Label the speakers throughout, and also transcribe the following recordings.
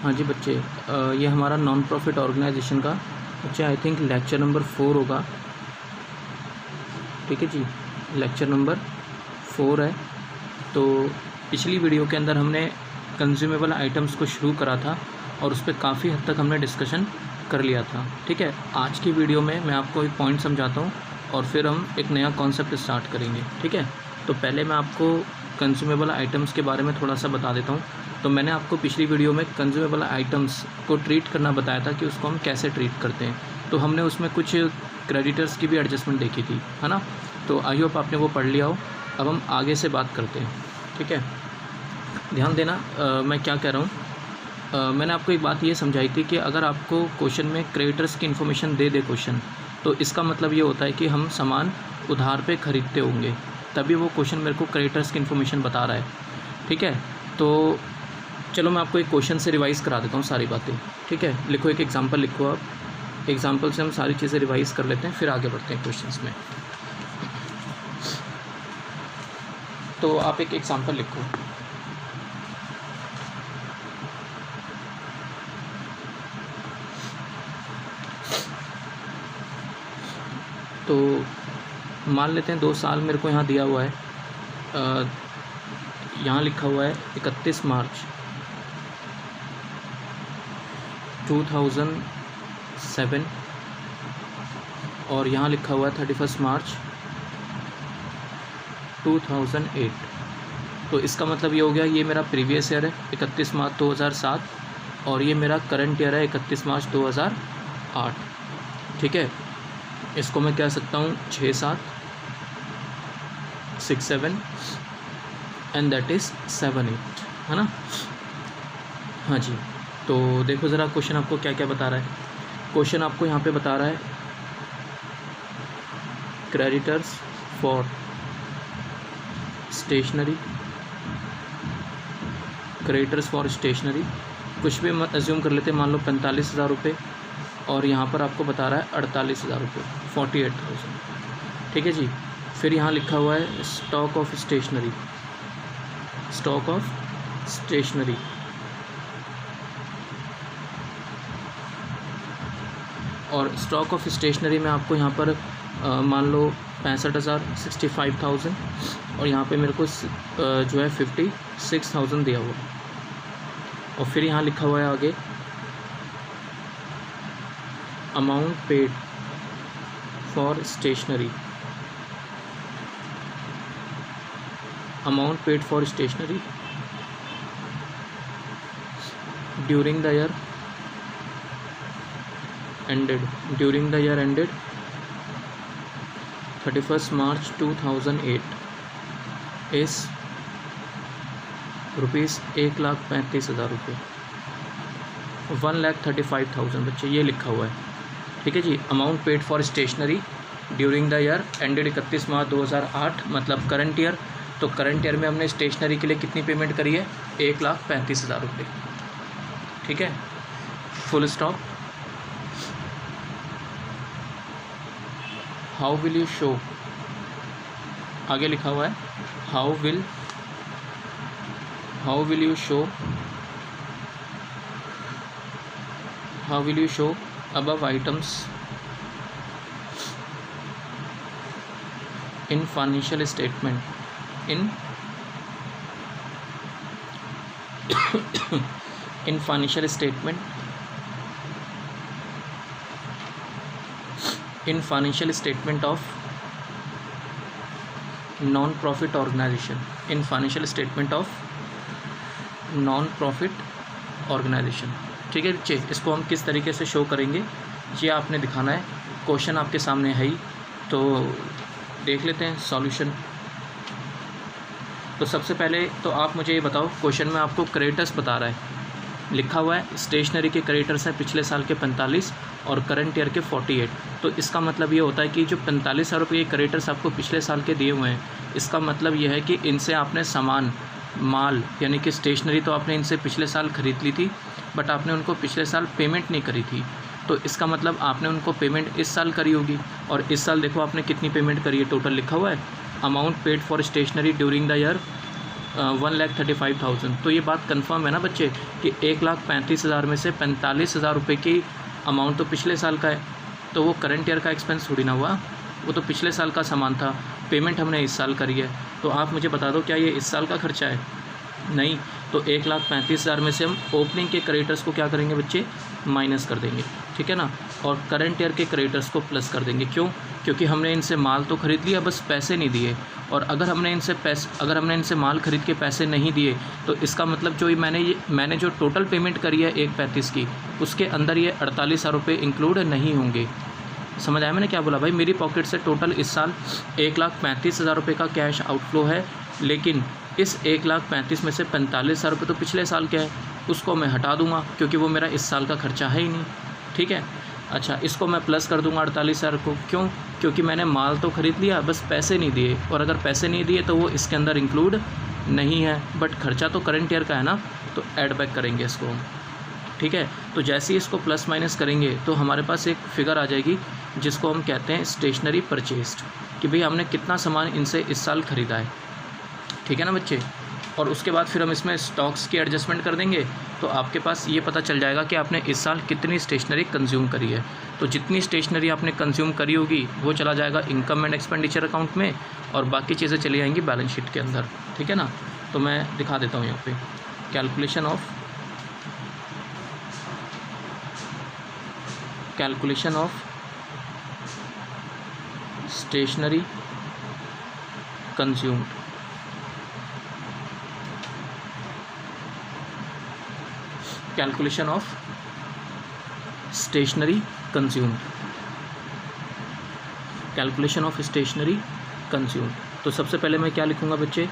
Speaker 1: हाँ जी बच्चे, ये हमारा नॉन प्रॉफिट ऑर्गेनाइजेशन का बच्चे आई थिंक लेक्चर नंबर 4 होगा। ठीक है जी, लेक्चर नंबर 4 है। तो पिछली वीडियो के अंदर हमने कंज्यूमेबल आइटम्स को शुरू करा था और उस पर काफ़ी हद तक हमने डिस्कशन कर लिया था। ठीक है, आज की वीडियो में मैं आपको एक पॉइंट समझाता हूँ और फिर हम एक नया कॉन्सेप्ट स्टार्ट करेंगे। ठीक है, तो पहले मैं आपको कंज्यूमेबल आइटम्स के बारे में थोड़ा सा बता देता हूँ। तो मैंने आपको पिछली वीडियो में कंज्यूमेबल आइटम्स को ट्रीट करना बताया था कि उसको हम कैसे ट्रीट करते हैं। तो हमने उसमें कुछ क्रेडिटर्स की भी एडजस्टमेंट देखी थी, है ना। तो आई होप आपने वो पढ़ लिया हो। अब हम आगे से बात करते हैं। ठीक है, ध्यान देना मैं क्या कह रहा हूँ। मैंने आपको एक बात ये समझाई थी कि अगर आपको क्वेश्चन में क्रेडिटर्स की इन्फॉर्मेशन दे क्वेश्चन, तो इसका मतलब ये होता है कि हम सामान उधार पे ख़रीदते होंगे, तभी वो क्वेश्चन मेरे को क्रेडिटर्स की इन्फॉर्मेशन बता रहा है। ठीक है, तो चलो मैं आपको एक क्वेश्चन से रिवाइज़ करा देता हूँ सारी बातें। ठीक है, लिखो, एक एग्जांपल लिखो। आप एग्जांपल से हम सारी चीज़ें रिवाइज़ कर लेते हैं, फिर आगे बढ़ते हैं क्वेश्चंस में। तो आप एक एग्जांपल लिखो। तो मान लेते हैं 2 साल मेरे को यहाँ दिया हुआ है। यहाँ लिखा हुआ है 31 मार्च 2007 और यहाँ लिखा हुआ है 31 मार्च 2008। तो इसका मतलब ये हो गया, ये मेरा प्रीवियस ईयर है 31 मार्च 2007 और ये मेरा करंट ईयर है 31 मार्च 2008। ठीक है, इसको मैं कह सकता हूँ 6, 7, 6, 7 एंड दैट इज़ 7, 8, है ना। हाँ जी, तो देखो ज़रा क्वेश्चन आपको क्या क्या बता रहा है। क्वेश्चन आपको यहाँ पे बता रहा है creditors for stationery, creditors for stationery कुछ भी अज्यूम कर लेते हैं, मान लो 45,000 रुपये, और यहाँ पर आपको बता रहा है 48,000 रुपये, 48,000। ठीक है जी, फिर यहाँ लिखा हुआ है stock of stationery, stock of stationery और स्टॉक ऑफ स्टेशनरी में आपको यहाँ पर मान लो 65,000, 65,000 और यहाँ पे मेरे को जो है 56,000 दिया हुआ। और फिर यहाँ लिखा हुआ है आगे amount paid for stationery, amount paid for stationery during the year ended, during the year ended 31st March 2008 is rupees 1,35,000 रुपये, 1,35,000 बच्चे, ये लिखा हुआ है। ठीक है जी, amount paid for stationery during the year ended 31 March 2008 मतलब करंट ईयर। तो करंट ईयर में हमने स्टेशनरी के लिए कितनी पेमेंट करी है? 1,35,000 रुपये। ठीक है, full stop. How will you show, आगे लिखा हुआ है how will you show, how will you show above items in financial statement, in financial statement, in financial statement of non profit organization, in financial statement of non profit organization। ठीक है बच्चे, इसको हम किस तरीके से शो करेंगे ये आपने दिखाना है। क्वेश्चन आपके सामने है ही, तो देख लेते हैं सॉल्यूशन। तो सबसे पहले तो आप मुझे ये बताओ, क्वेश्चन में आपको क्रेडिटर्स बता रहा है, लिखा हुआ है स्टेशनरी के क्रेडिटर्स हैं पिछले साल के 45 और करंट ईयर के 48। तो इसका मतलब ये होता है कि जो 45,000 रुपये के क्रेडिटर्स आपको पिछले साल के दिए हुए हैं, इसका मतलब ये है कि इनसे आपने सामान, माल यानी कि स्टेशनरी तो आपने इनसे पिछले साल ख़रीद ली थी, बट आपने उनको पिछले साल पेमेंट नहीं करी थी। तो इसका मतलब आपने उनको पेमेंट इस साल करी होगी, और इस साल देखो आपने कितनी पेमेंट करी है, टोटल लिखा हुआ है amount paid for stationery during the year 1,35,000। तो ये बात कंफर्म है ना बच्चे कि 1,35,000 में से 45,000 रुपये की अमाउंट तो पिछले साल का है, तो वो करंट ईयर का एक्सपेंस थोड़ी ना हुआ, वो तो पिछले साल का सामान था, पेमेंट हमने इस साल करी है। तो आप मुझे बता दो क्या ये इस साल का खर्चा है? नहीं। तो 1,35,000 में से हम ओपनिंग के क्रेडिटर्स को क्या करेंगे बच्चे? माइनस कर देंगे, ठीक है ना, और करंट ईयर के क्रेडिटर्स को प्लस कर देंगे। क्यों? क्योंकि हमने इनसे माल तो ख़रीद लिया, बस पैसे नहीं दिए। और अगर हमने इनसे माल ख़रीद के पैसे नहीं दिए तो इसका मतलब जो मैंने जो टोटल पेमेंट करी है 1,35 की, उसके अंदर ये 48,000 रुपये इंक्लूड नहीं होंगे। समझ आया मैंने क्या बोला भाई? मेरी पॉकेट से टोटल इस साल 1,35,000 रुपये का कैश आउटफ्लो है, लेकिन इस 1,35,000 में से 45,000 रुपये तो पिछले साल के है, उसको मैं हटा दूंगा क्योंकि वो मेरा इस साल का खर्चा है ही नहीं, ठीक है। अच्छा, इसको मैं प्लस कर दूंगा 48,000 को। क्यों? क्योंकि मैंने माल तो ख़रीद लिया, बस पैसे नहीं दिए, और अगर पैसे नहीं दिए तो वो इसके अंदर इंक्लूड नहीं है, बट खर्चा तो करंट ईयर का है ना, तो ऐड बैक करेंगे इसको, ठीक है। तो जैसे ही इसको प्लस माइनस करेंगे तो हमारे पास एक फ़िगर आ जाएगी जिसको हम कहते हैं स्टेशनरी परचेस्ड, कि भाई हमने कितना सामान इनसे इस साल ख़रीदा है, ठीक है ना बच्चे। और उसके बाद फिर हम इसमें स्टॉक्स की एडजस्टमेंट कर देंगे, तो आपके पास ये पता चल जाएगा कि आपने इस साल कितनी स्टेशनरी कंज्यूम करी है। तो जितनी स्टेशनरी आपने कंज्यूम करी होगी वो चला जाएगा इनकम एंड एक्सपेंडिचर अकाउंट में, और बाकी चीज़ें चली जाएंगी बैलेंस शीट के अंदर, ठीक है ना। तो मैं दिखा देता हूँ यहाँ पे calculation of stationery consumed. Calculation of stationery consumed, calculation of stationery consumed. तो सबसे पहले मैं क्या लिखूंगा बच्चे?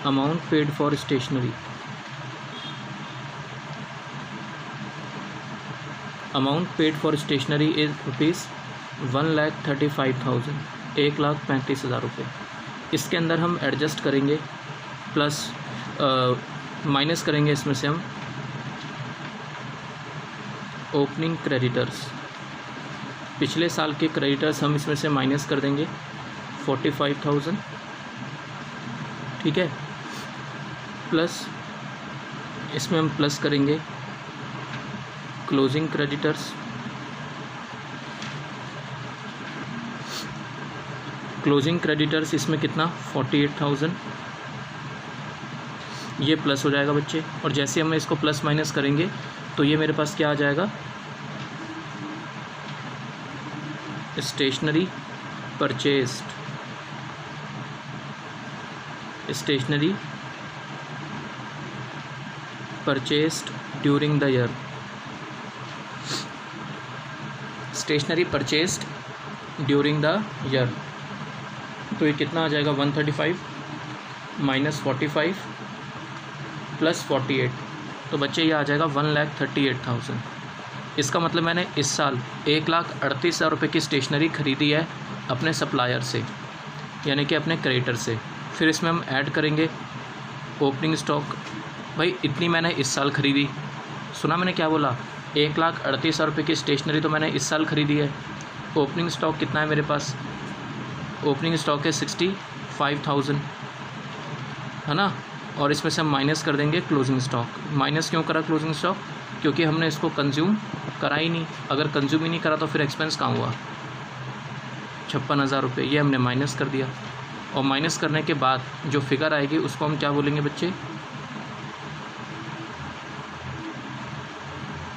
Speaker 1: Amount paid for stationery, amount paid for stationery is rupees 1,35,000, 1,35,000 रुपये। इसके अंदर हम एडजस्ट करेंगे, प्लस माइनस करेंगे इसमें से हम ओपनिंग क्रेडिटर्स, पिछले साल के क्रेडिटर्स हम इसमें से माइनस कर देंगे 45,000, ठीक है। प्लस इसमें हम प्लस करेंगे क्लोजिंग क्रेडिटर्स, क्लोजिंग क्रेडिटर्स इसमें कितना? 48,000, ये प्लस हो जाएगा बच्चे। और जैसे हम इसको प्लस माइनस करेंगे तो ये मेरे पास क्या आ जाएगा? Stationery purchased, stationery purchased during the year, stationery purchased during the year. तो ये कितना आ जाएगा? 135 माइनस 45 प्लस 48, तो बच्चे ये आ जाएगा 1,38,000। इसका मतलब मैंने इस साल 1,38,000 रुपये की स्टेशनरी ख़रीदी है अपने सप्लायर से, यानी कि अपने क्रेडिटर से। फिर इसमें हम ऐड करेंगे ओपनिंग स्टॉक। भाई इतनी मैंने इस साल ख़रीदी, सुना मैंने क्या बोला? 1,38,000 रुपये की स्टेशनरी तो मैंने इस साल ख़रीदी है। ओपनिंग स्टॉक कितना है मेरे पास? ओपनिंग स्टॉक है 65,000, है ना। और इसमें से हम माइनस कर देंगे क्लोजिंग स्टॉक। माइनस क्यों करा क्लोजिंग स्टॉक? क्योंकि हमने इसको कंज्यूम करा ही नहीं। अगर कंज्यूम ही नहीं करा तो फिर एक्सपेंस कहाँ हुआ? 56,000 रुपये, ये हमने माइनस कर दिया। और माइनस करने के बाद जो फिगर आएगी उसको हम क्या बोलेंगे बच्चे?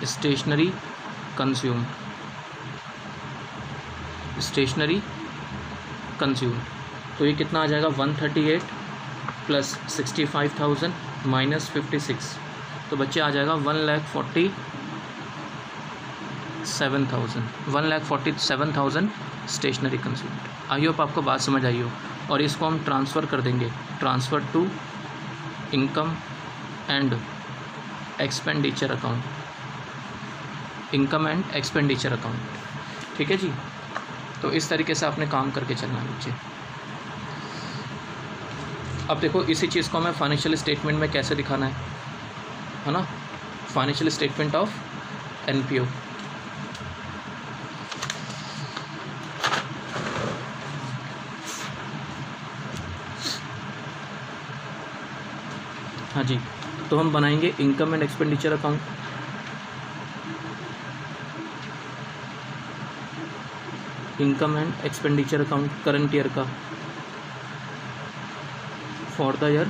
Speaker 1: Stationery consume, stationery consume. तो ये कितना आ जाएगा? 138 प्लस 65,000 माइनस 56, तो बच्चे आ जाएगा 1,47,000 स्टेशनरी कंज्यूम्ड। आई होप आपको बात समझ आई हो। और इसको हम ट्रांसफ़र कर देंगे, transfer to income and expenditure account, income and expenditure account, ठीक है जी। तो इस तरीके से आपने काम करके चलना है बच्चे। अब देखो इसी चीज़ को हमें फाइनेंशियल स्टेटमेंट में कैसे दिखाना है ना। Financial statement of NPO. जी, तो हम बनाएंगे income and expenditure account. Income and expenditure account current year का फॉर द ईयर,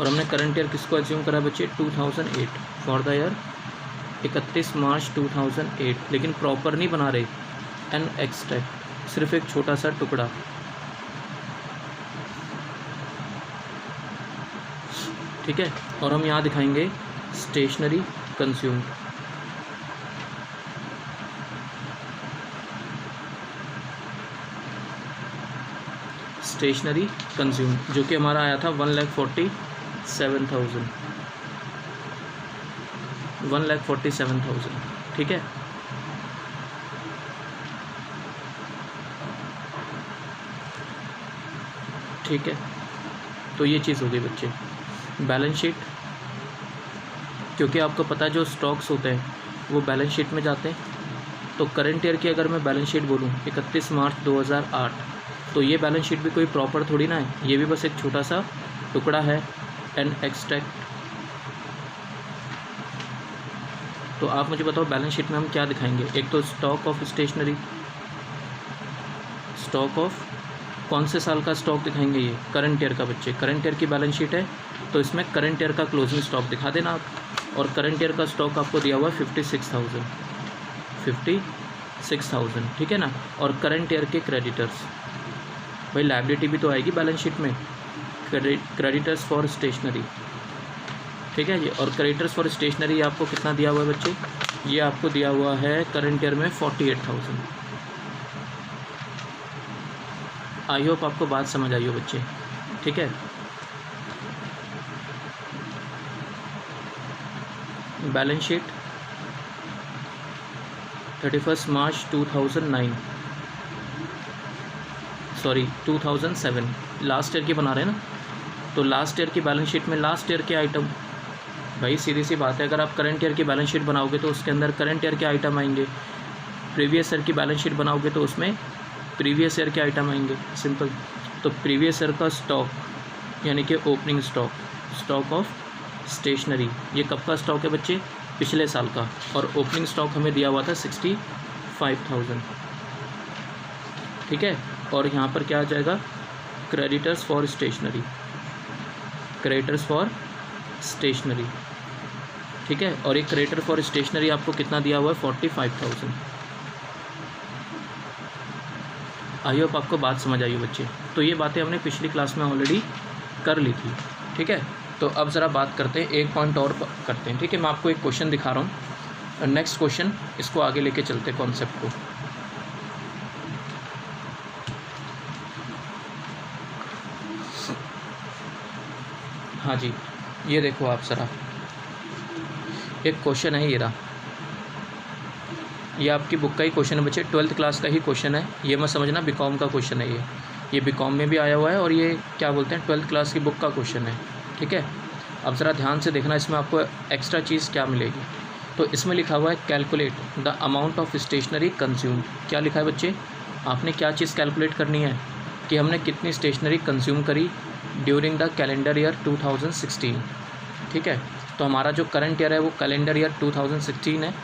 Speaker 1: और हमने करंट ईयर किसको एज्यूम करा बच्चे, 2008 फॉर द ईयर 31 मार्च 2008। लेकिन प्रॉपर नहीं बना रहे, एन एक्सट्रैक्ट सिर्फ एक छोटा सा टुकड़ा। ठीक है, और हम यहाँ दिखाएंगे स्टेशनरी कंज्यूम। स्टेशनरी कंज्यूम जो कि हमारा आया था 1,47,000। ठीक है, ठीक है, तो ये चीज़ हो गई बच्चे। बैलेंस शीट, क्योंकि आपको पता है जो स्टॉक्स होते हैं वो बैलेंस शीट में जाते हैं। तो करंट ईयर की अगर मैं बैलेंस शीट बोलूँ 31 मार्च 2008, तो ये बैलेंस शीट भी कोई प्रॉपर थोड़ी ना है, ये भी बस एक छोटा सा टुकड़ा है, एन एक्सट्रैक्ट। तो आप मुझे बताओ बैलेंस शीट में हम क्या दिखाएंगे। एक तो stock of stationery, stock of कौन से साल का स्टॉक दिखाएंगे, ये करंट ईयर का बच्चे। करंट ईयर की बैलेंस शीट है तो इसमें करंट ईयर का क्लोजिंग स्टॉक दिखा देना आप। और करंट ईयर का स्टॉक आपको दिया हुआ है 56,000। ठीक है ना। और करंट ईयर के क्रेडिटर्स, भाई लायबिलिटी भी तो आएगी बैलेंस शीट में, क्रेडिटर्स फॉर स्टेशनरी। ठीक है जी। और क्रेडिटर्स फॉर स्टेशनरी आपको कितना दिया हुआ है बच्चे, ये आपको दिया हुआ है करंट ईयर में 48,000। आई होप आपको बात समझ आई हो बच्चे। ठीक है, बैलेंस शीट 31 मार्च 2007 लास्ट ईयर की बना रहे हैं ना। तो लास्ट ईयर की बैलेंस शीट में लास्ट ईयर के आइटम, भाई सीधी सी बात है, अगर आप करंट ईयर की बैलेंस शीट बनाओगे तो उसके अंदर करंट ईयर के आइटम आएंगे। प्रीवियस ईयर की बैलेंस शीट बनाओगे तो उसमें प्रीवियस ईयर के आइटम आएंगे, सिंपल। तो प्रीवियस ईयर का स्टॉक यानी कि opening stock, stock of stationery, ये कब का स्टॉक है बच्चे, पिछले साल का। और ओपनिंग स्टॉक हमें दिया हुआ था 65,000। ठीक है। और यहाँ पर क्या आ जाएगा, creditors for stationery, creditors for stationery. ठीक है। और एक क्रेडिटर फॉर स्टेशनरी आपको कितना दिया हुआ है, 45,000। आई होप आपको बात समझ आई हो बच्चे। तो ये बातें हमने पिछली क्लास में ऑलरेडी कर ली थी। ठीक है। तो अब ज़रा बात करते हैं, एक पॉइंट और करते हैं। ठीक है, मैं आपको एक क्वेश्चन दिखा रहा हूँ, नेक्स्ट क्वेश्चन, इसको आगे लेके चलते हैं कॉन्सेप्ट को। हाँ जी, ये देखो आप ज़रा, एक क्वेश्चन है, ये रहा, ये आपकी बुक का ही क्वेश्चन है बच्चे, 12th क्लास का ही क्वेश्चन है। ये मत समझना बीकॉम का क्वेश्चन है, ये बीकॉम में भी आया हुआ है और ये क्या बोलते हैं 12th क्लास की बुक का क्वेश्चन है। ठीक है। अब ज़रा ध्यान से देखना, इसमें आपको एक्स्ट्रा चीज़ क्या मिलेगी। तो इसमें लिखा हुआ है calculate the amount of stationery consume. क्या लिखा है बच्चे, आपने क्या चीज़ कैलकुलेट करनी है कि हमने कितनी स्टेशनरी कंज्यूम करी ड्यूरिंग द कैलेंडर ईयर 2016। ठीक है। तो हमारा जो करंट ईयर है वो कैलेंडर ईयर 2016 है।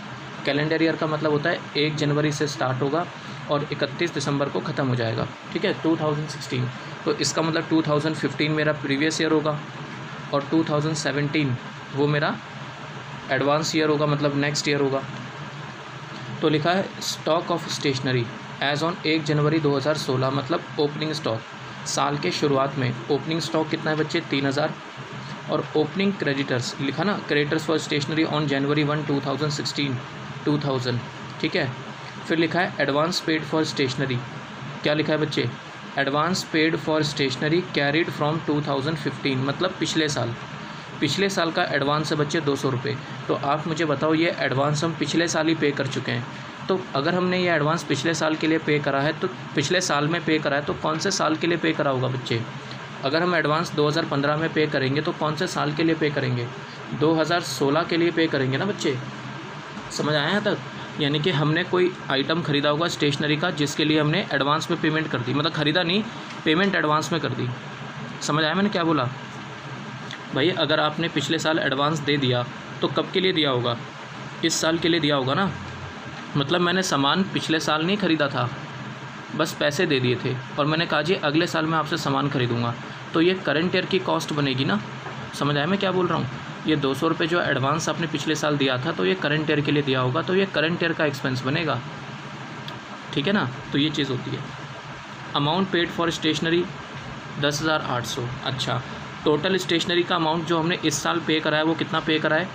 Speaker 1: कैलेंडर ईयर का मतलब होता है 1 जनवरी से स्टार्ट होगा और 31 दिसंबर को ख़त्म हो जाएगा। ठीक है, 2016। तो इसका मतलब 2015 मेरा प्रीवियस ईयर होगा और 2017 वो मेरा एडवांस ईयर होगा, मतलब नेक्स्ट ईयर होगा। तो लिखा है stock of stationery as on 1 January 2016, मतलब ओपनिंग स्टॉक साल के शुरुआत में ओपनिंग स्टॉक कितना है बच्चे, 3000। और ओपनिंग क्रेडिटर्स लिखा ना, creditors for stationery on January 1 2016 2000। ठीक है। फिर लिखा है एडवांस पेड फॉर स्टेशनरी। क्या लिखा है बच्चे, advance paid for stationery carried from 2015, मतलब पिछले साल का एडवांस है बच्चे 200 रुपये। तो आप मुझे बताओ, ये एडवांस हम पिछले साल ही पे कर चुके हैं। तो अगर हमने ये एडवांस पिछले साल के लिए पे करा है, तो पिछले साल में पे करा है, तो कौन से साल के लिए पे करा होगा बच्चे। अगर हम एडवांस 2015 में पे करेंगे तो कौन से साल के लिए पे करेंगे, 2016 के लिए पे करेंगे ना बच्चे। समझ आया यहाँ तक। यानी कि हमने कोई आइटम ख़रीदा होगा स्टेशनरी का जिसके लिए हमने एडवांस में पेमेंट कर दी, मतलब ख़रीदा नहीं, पेमेंट एडवांस में कर दी। समझ आया मैंने क्या बोला। भाई अगर आपने पिछले साल एडवांस दे दिया तो कब के लिए दिया होगा, इस साल के लिए दिया होगा ना। मतलब मैंने सामान पिछले साल नहीं ख़रीदा था, बस पैसे दे दिए थे और मैंने कहा जी अगले साल मैं आपसे सामान ख़रीदूँगा, तो ये करंट ईयर की कॉस्ट बनेगी ना। समझ आया मैं क्या बोल रहा हूँ। ये 200 रुपये जो एडवांस आपने पिछले साल दिया था तो ये करंट ईयर के लिए दिया होगा, तो ये करंट ईयर का एक्सपेंस बनेगा, ठीक है ना। तो ये चीज़ होती है। Amount paid for stationery 10,800। अच्छा, टोटल स्टेशनरी का अमाउंट जो हमने इस साल पे करा है वो कितना पे करा है,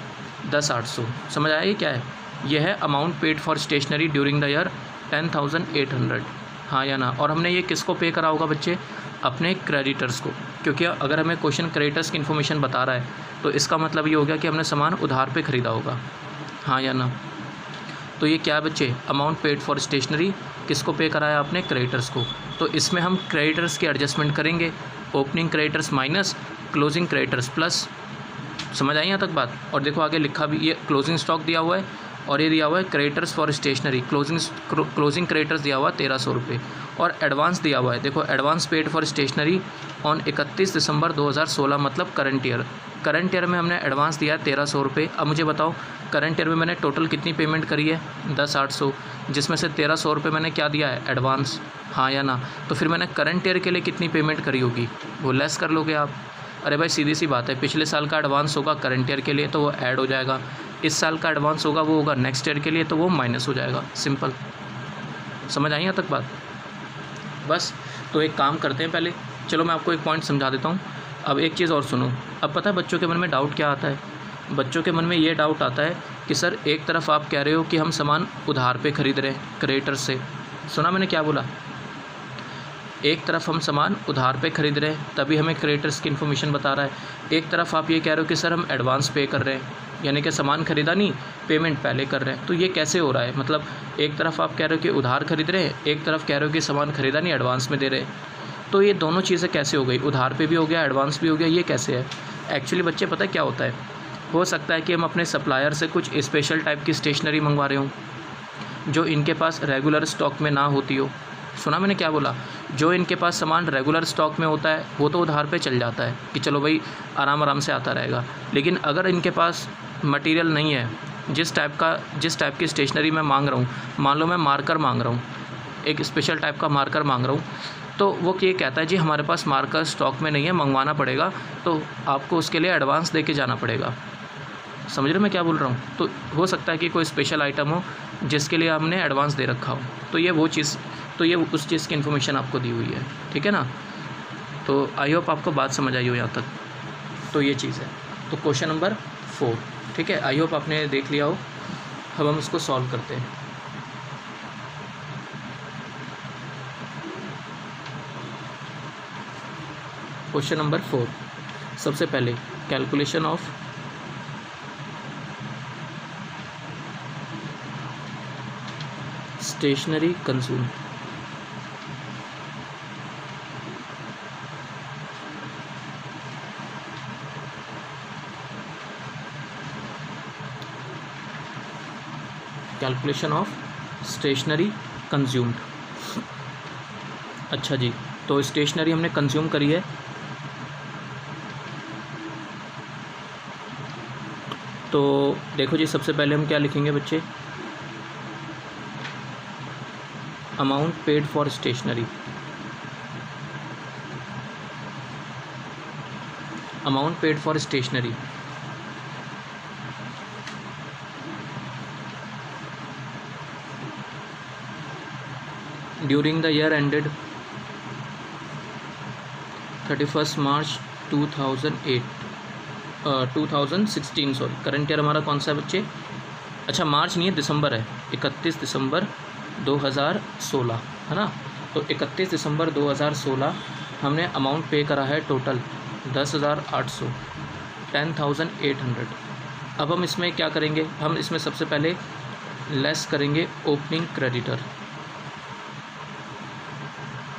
Speaker 1: 10,800। समझ आया ये क्या है, ये है amount paid for stationery during the year 10,800, हाँ या ना। और हमने ये किसको पे करा होगा बच्चे, अपने क्रेडिटर्स को, क्योंकि अगर हमें क्वेश्चन क्रेडिटर्स की इन्फॉर्मेशन बता रहा है तो इसका मतलब ये हो गया कि हमने सामान उधार पे ख़रीदा होगा, हाँ या ना। तो ये क्या है बच्चे, अमाउंट पेड फॉर स्टेशनरी किसको पे कराया आपने, क्रेडिटर्स को। तो इसमें हम क्रेडिटर्स की एडजस्टमेंट करेंगे, opening creditors minus closing creditors plus. समझ आई यहाँ तक बात। और देखो आगे लिखा भी, ये क्लोजिंग स्टॉक दिया हुआ है और ये दिया हुआ है creditors for stationery, closing creditors दिया हुआ 1,300 रुपये और एडवांस दिया हुआ है। देखो advance paid for stationery on 31 December 2016, मतलब करंट ईयर। करंट ईयर में हमने एडवांस दिया है 1,300 रुपये। अब मुझे बताओ करंट ईयर में मैंने टोटल कितनी पेमेंट करी है, 10,800, जिसमें से 1,300 रुपये मैंने क्या दिया है, एडवांस, हाँ या ना। तो फिर मैंने करंट ईयर के लिए कितनी पेमेंट करी होगी, वो लेस कर लोगे आप। अरे भाई सीधी सी बात है, पिछले साल का एडवांस होगा करंट ईयर के लिए तो वो ऐड हो जाएगा, इस साल का एडवांस होगा वो होगा नेक्स्ट ईयर के लिए तो वो माइनस हो जाएगा, सिंपल। समझ आई यहाँ तक बात। बस तो एक काम करते हैं, पहले चलो मैं आपको एक पॉइंट समझा देता हूँ। अब एक चीज़ और सुनो। अब पता है बच्चों के मन में डाउट क्या आता है, बच्चों के मन में ये डाउट आता है कि सर एक तरफ आप कह रहे हो कि हम सामान उधार पे ख़रीद रहे हैं क्रेडिटर से, सुना मैंने क्या बोला, एक तरफ हम सामान उधार पे ख़रीद रहे हैं तभी हमें क्रेडिटर्स की इन्फॉर्मेशन बता रहा है, एक तरफ आप ये कह रहे हो कि सर हम एडवांस पे कर रहे हैं, यानी कि सामान ख़रीदा नहीं पेमेंट पहले कर रहे हैं। तो ये कैसे हो रहा है, मतलब एक तरफ आप कह रहे हो कि उधार खरीद रहे हैं, एक तरफ कह रहे हो कि सामान ख़रीदा नहीं एडवांस में दे रहे हैं, तो ये दोनों चीज़ें कैसे हो गई, उधार पे भी हो गया एडवांस भी हो गया, ये कैसे है। एक्चुअली बच्चे पता है क्या होता है, हो सकता है कि हम अपने सप्लायर से कुछ स्पेशल टाइप की स्टेशनरी मंगवा रहे हों जो इनके पास रेगुलर स्टॉक में ना होती हो। सुना मैंने क्या बोला, जो इनके पास सामान रेगुलर स्टॉक में होता है वो तो उधार पे चल जाता है कि चलो भाई आराम आराम से आता रहेगा। लेकिन अगर इनके पास मटेरियल नहीं है, जिस टाइप की स्टेशनरी मैं मांग रहा हूँ, मान लो मैं मार्कर मांग रहा हूँ, एक स्पेशल टाइप का मार्कर मांग रहा हूँ, तो वो ये कहता है जी हमारे पास मार्कर स्टॉक में नहीं है, मंगवाना पड़ेगा, तो आपको उसके लिए एडवांस दे के जाना पड़ेगा। समझ रहे मैं क्या बोल रहा हूँ। तो हो सकता है कि कोई स्पेशल आइटम हो जिसके लिए हमने एडवांस दे रखा हो, तो ये वो चीज़, तो ये उस चीज़ की इन्फॉर्मेशन आपको दी हुई है, ठीक है ना। तो आई होप आपको बात समझ आई हो यहाँ तक। तो ये चीज़ है। तो क्वेश्चन नंबर 4, ठीक है, आई होप आपने देख लिया हो। अब हम इसको सॉल्व करते हैं। क्वेश्चन नंबर 4, सबसे पहले calculation of stationery consume. Calculation of stationery consumed. अच्छा जी, तो स्टेशनरी हमने कंज्यूम करी है, तो देखो जी सबसे पहले हम क्या लिखेंगे बच्चे, amount paid for stationery, amount paid for stationery during the year ended 31 March 2016, sorry current year हमारा कौन सा है बच्चे, अच्छा मार्च नहीं है दिसंबर है, 31 दिसंबर 2016 है ना। तो 31 दिसंबर 2016 हमने अमाउंट पे करा है टोटल 10,800, 10,800। अब हम इसमें क्या करेंगे, हम इसमें सबसे पहले लेस करेंगे ओपनिंग क्रेडिटर,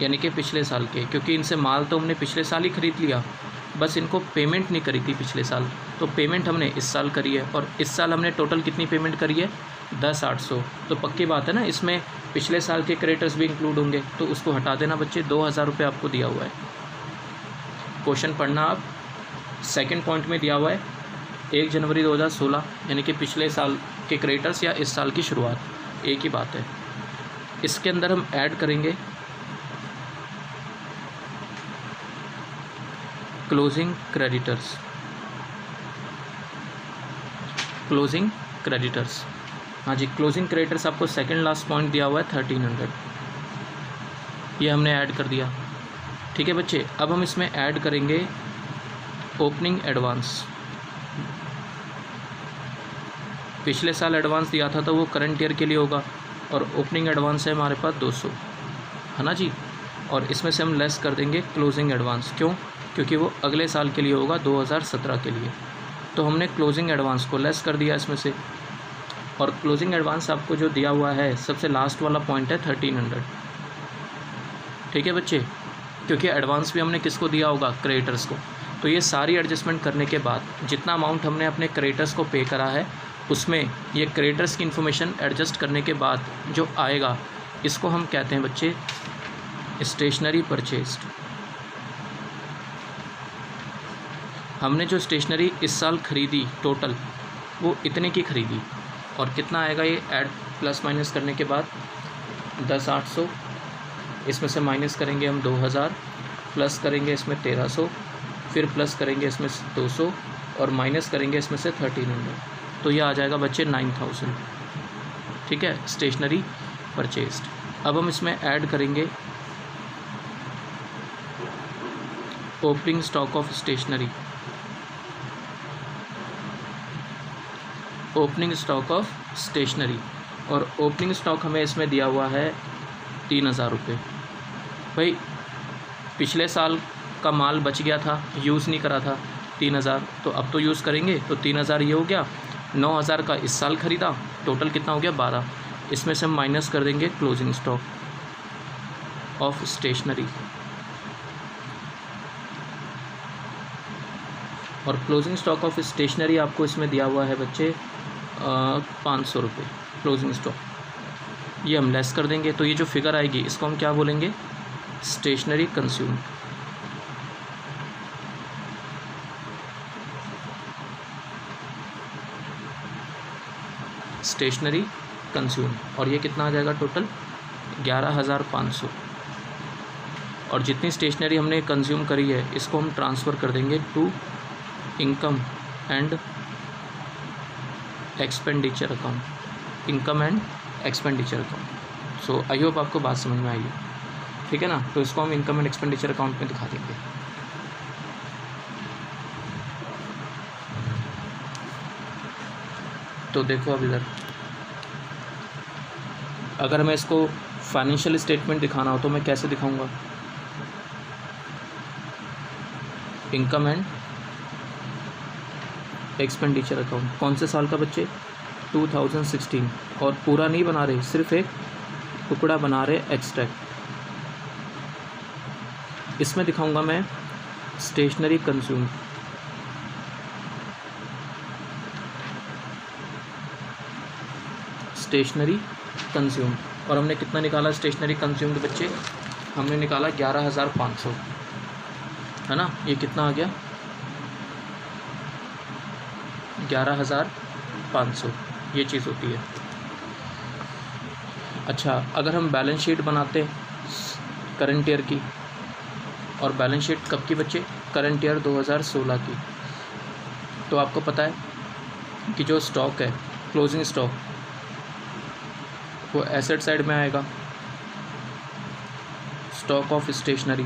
Speaker 1: यानी कि पिछले साल के, क्योंकि इनसे माल तो हमने पिछले साल ही ख़रीद लिया, बस इनको पेमेंट नहीं करी थी पिछले साल, तो पेमेंट हमने इस साल करी है। और इस साल हमने टोटल कितनी पेमेंट करी है, 10,800। तो पक्की बात है ना, इसमें पिछले साल के क्रेडिटर्स भी इंक्लूड होंगे, तो उसको हटा देना बच्चे, 2,000 रुपये आपको दिया हुआ है। क्वेश्चन पढ़ना आप, सेकंड पॉइंट में दिया हुआ है 1 जनवरी 2016 यानी कि पिछले साल के क्रेडिटर्स या इस साल की शुरुआत, एक ही बात है। इसके अंदर हम ऐड करेंगे क्लोजिंग क्रेडिटर्स। क्लोजिंग क्रेडिटर्स, हाँ जी, क्लोजिंग क्रेडिटर्स आपको सेकंड लास्ट पॉइंट दिया हुआ है 1300, ये हमने ऐड कर दिया। ठीक है बच्चे, अब हम इसमें ऐड करेंगे ओपनिंग एडवांस। पिछले साल एडवांस दिया था तो वो करंट ईयर के लिए होगा, और ओपनिंग एडवांस है हमारे पास 200, है ना जी। और इसमें से हम लेस कर देंगे क्लोजिंग एडवांस, क्यों? क्योंकि वो अगले साल के लिए होगा 2017 के लिए। तो हमने क्लोजिंग एडवांस को लेस कर दिया इसमें से, और क्लोजिंग एडवांस आपको जो दिया हुआ है सबसे लास्ट वाला पॉइंट है 1300। ठीक है बच्चे, क्योंकि एडवांस भी हमने किसको दिया होगा? क्रेडिटर्स को। तो ये सारी एडजस्टमेंट करने के बाद जितना अमाउंट हमने अपने क्रेडिटर्स को पे करा है उसमें ये क्रेडिटर्स की इन्फॉर्मेशन एडजस्ट करने के बाद जो आएगा, इसको हम कहते हैं बच्चे स्टेशनरी परचेस्ड। हमने जो स्टेशनरी इस साल ख़रीदी टोटल वो इतने की ख़रीदी, और कितना आएगा ये ऐड प्लस माइनस करने के बाद 10,800, इसमें से माइनस करेंगे हम 2,000, प्लस करेंगे इसमें 1,300, फिर प्लस करेंगे इसमें 200 और माइनस करेंगे इसमें से 1,300, तो ये आ जाएगा बच्चे 9,000। ठीक है, स्टेशनरी परचेस्ड। अब हम इसमें ऐड करेंगे opening stock of stationery. Opening stock of stationery, और ओपनिंग स्टॉक हमें इसमें दिया हुआ है 3,000 रुपये। भाई पिछले साल का माल बच गया था, यूज़ नहीं करा था 3,000, तो अब तो यूज़ करेंगे, तो 3,000 ये हो गया। 9,000 का इस साल ख़रीदा, टोटल कितना हो गया? 12। इसमें से हम माइनस कर देंगे क्लोजिंग स्टॉक ऑफ स्टेशनरी, और क्लोजिंग स्टॉक ऑफ स्टेशनरी आपको इसमें दिया हुआ है बच्चे 500 रुपये क्लोजिंग स्टॉक। ये हम लेस कर देंगे, तो ये जो फिगर आएगी इसको हम क्या बोलेंगे? Stationery consume. स्टेशनरी कंज्यूम, और ये कितना आ जाएगा टोटल? 11,500। और जितनी स्टेशनरी हमने कंज्यूम करी है इसको हम ट्रांसफ़र कर देंगे to income and expenditure account. Income and expenditure account. So I hope आपको बात समझ में आई है, ठीक है ना। तो इसको हम इनकम एंड एक्सपेंडिचर अकाउंट में दिखा देंगे। तो देखो अब इधर अगर मैं इसको फाइनेंशियल स्टेटमेंट दिखाना हो तो मैं कैसे दिखाऊंगा? Income and expenditure account. कौन से साल का बच्चे? 2016। और पूरा नहीं बना रहे, सिर्फ एक टुकड़ा बना रहे, एक्सट्रैक्ट। इसमें दिखाऊंगा मैं स्टेशनरी कंज्यूम। स्टेशनरी कंज्यूम, और हमने कितना निकाला स्टेशनरी कंज्यूम्ड बच्चे? हमने निकाला 11,500, है ना। ये कितना आ गया? 11,500, ये चीज़ होती है। अच्छा, अगर हम बैलेंस शीट बनाते करंट ईयर की, और बैलेंस शीट कब की बच्चे? करंट ईयर 2016 की, तो आपको पता है कि जो स्टॉक है क्लोजिंग स्टॉक वो एसेट साइड में आएगा, स्टॉक ऑफ स्टेशनरी।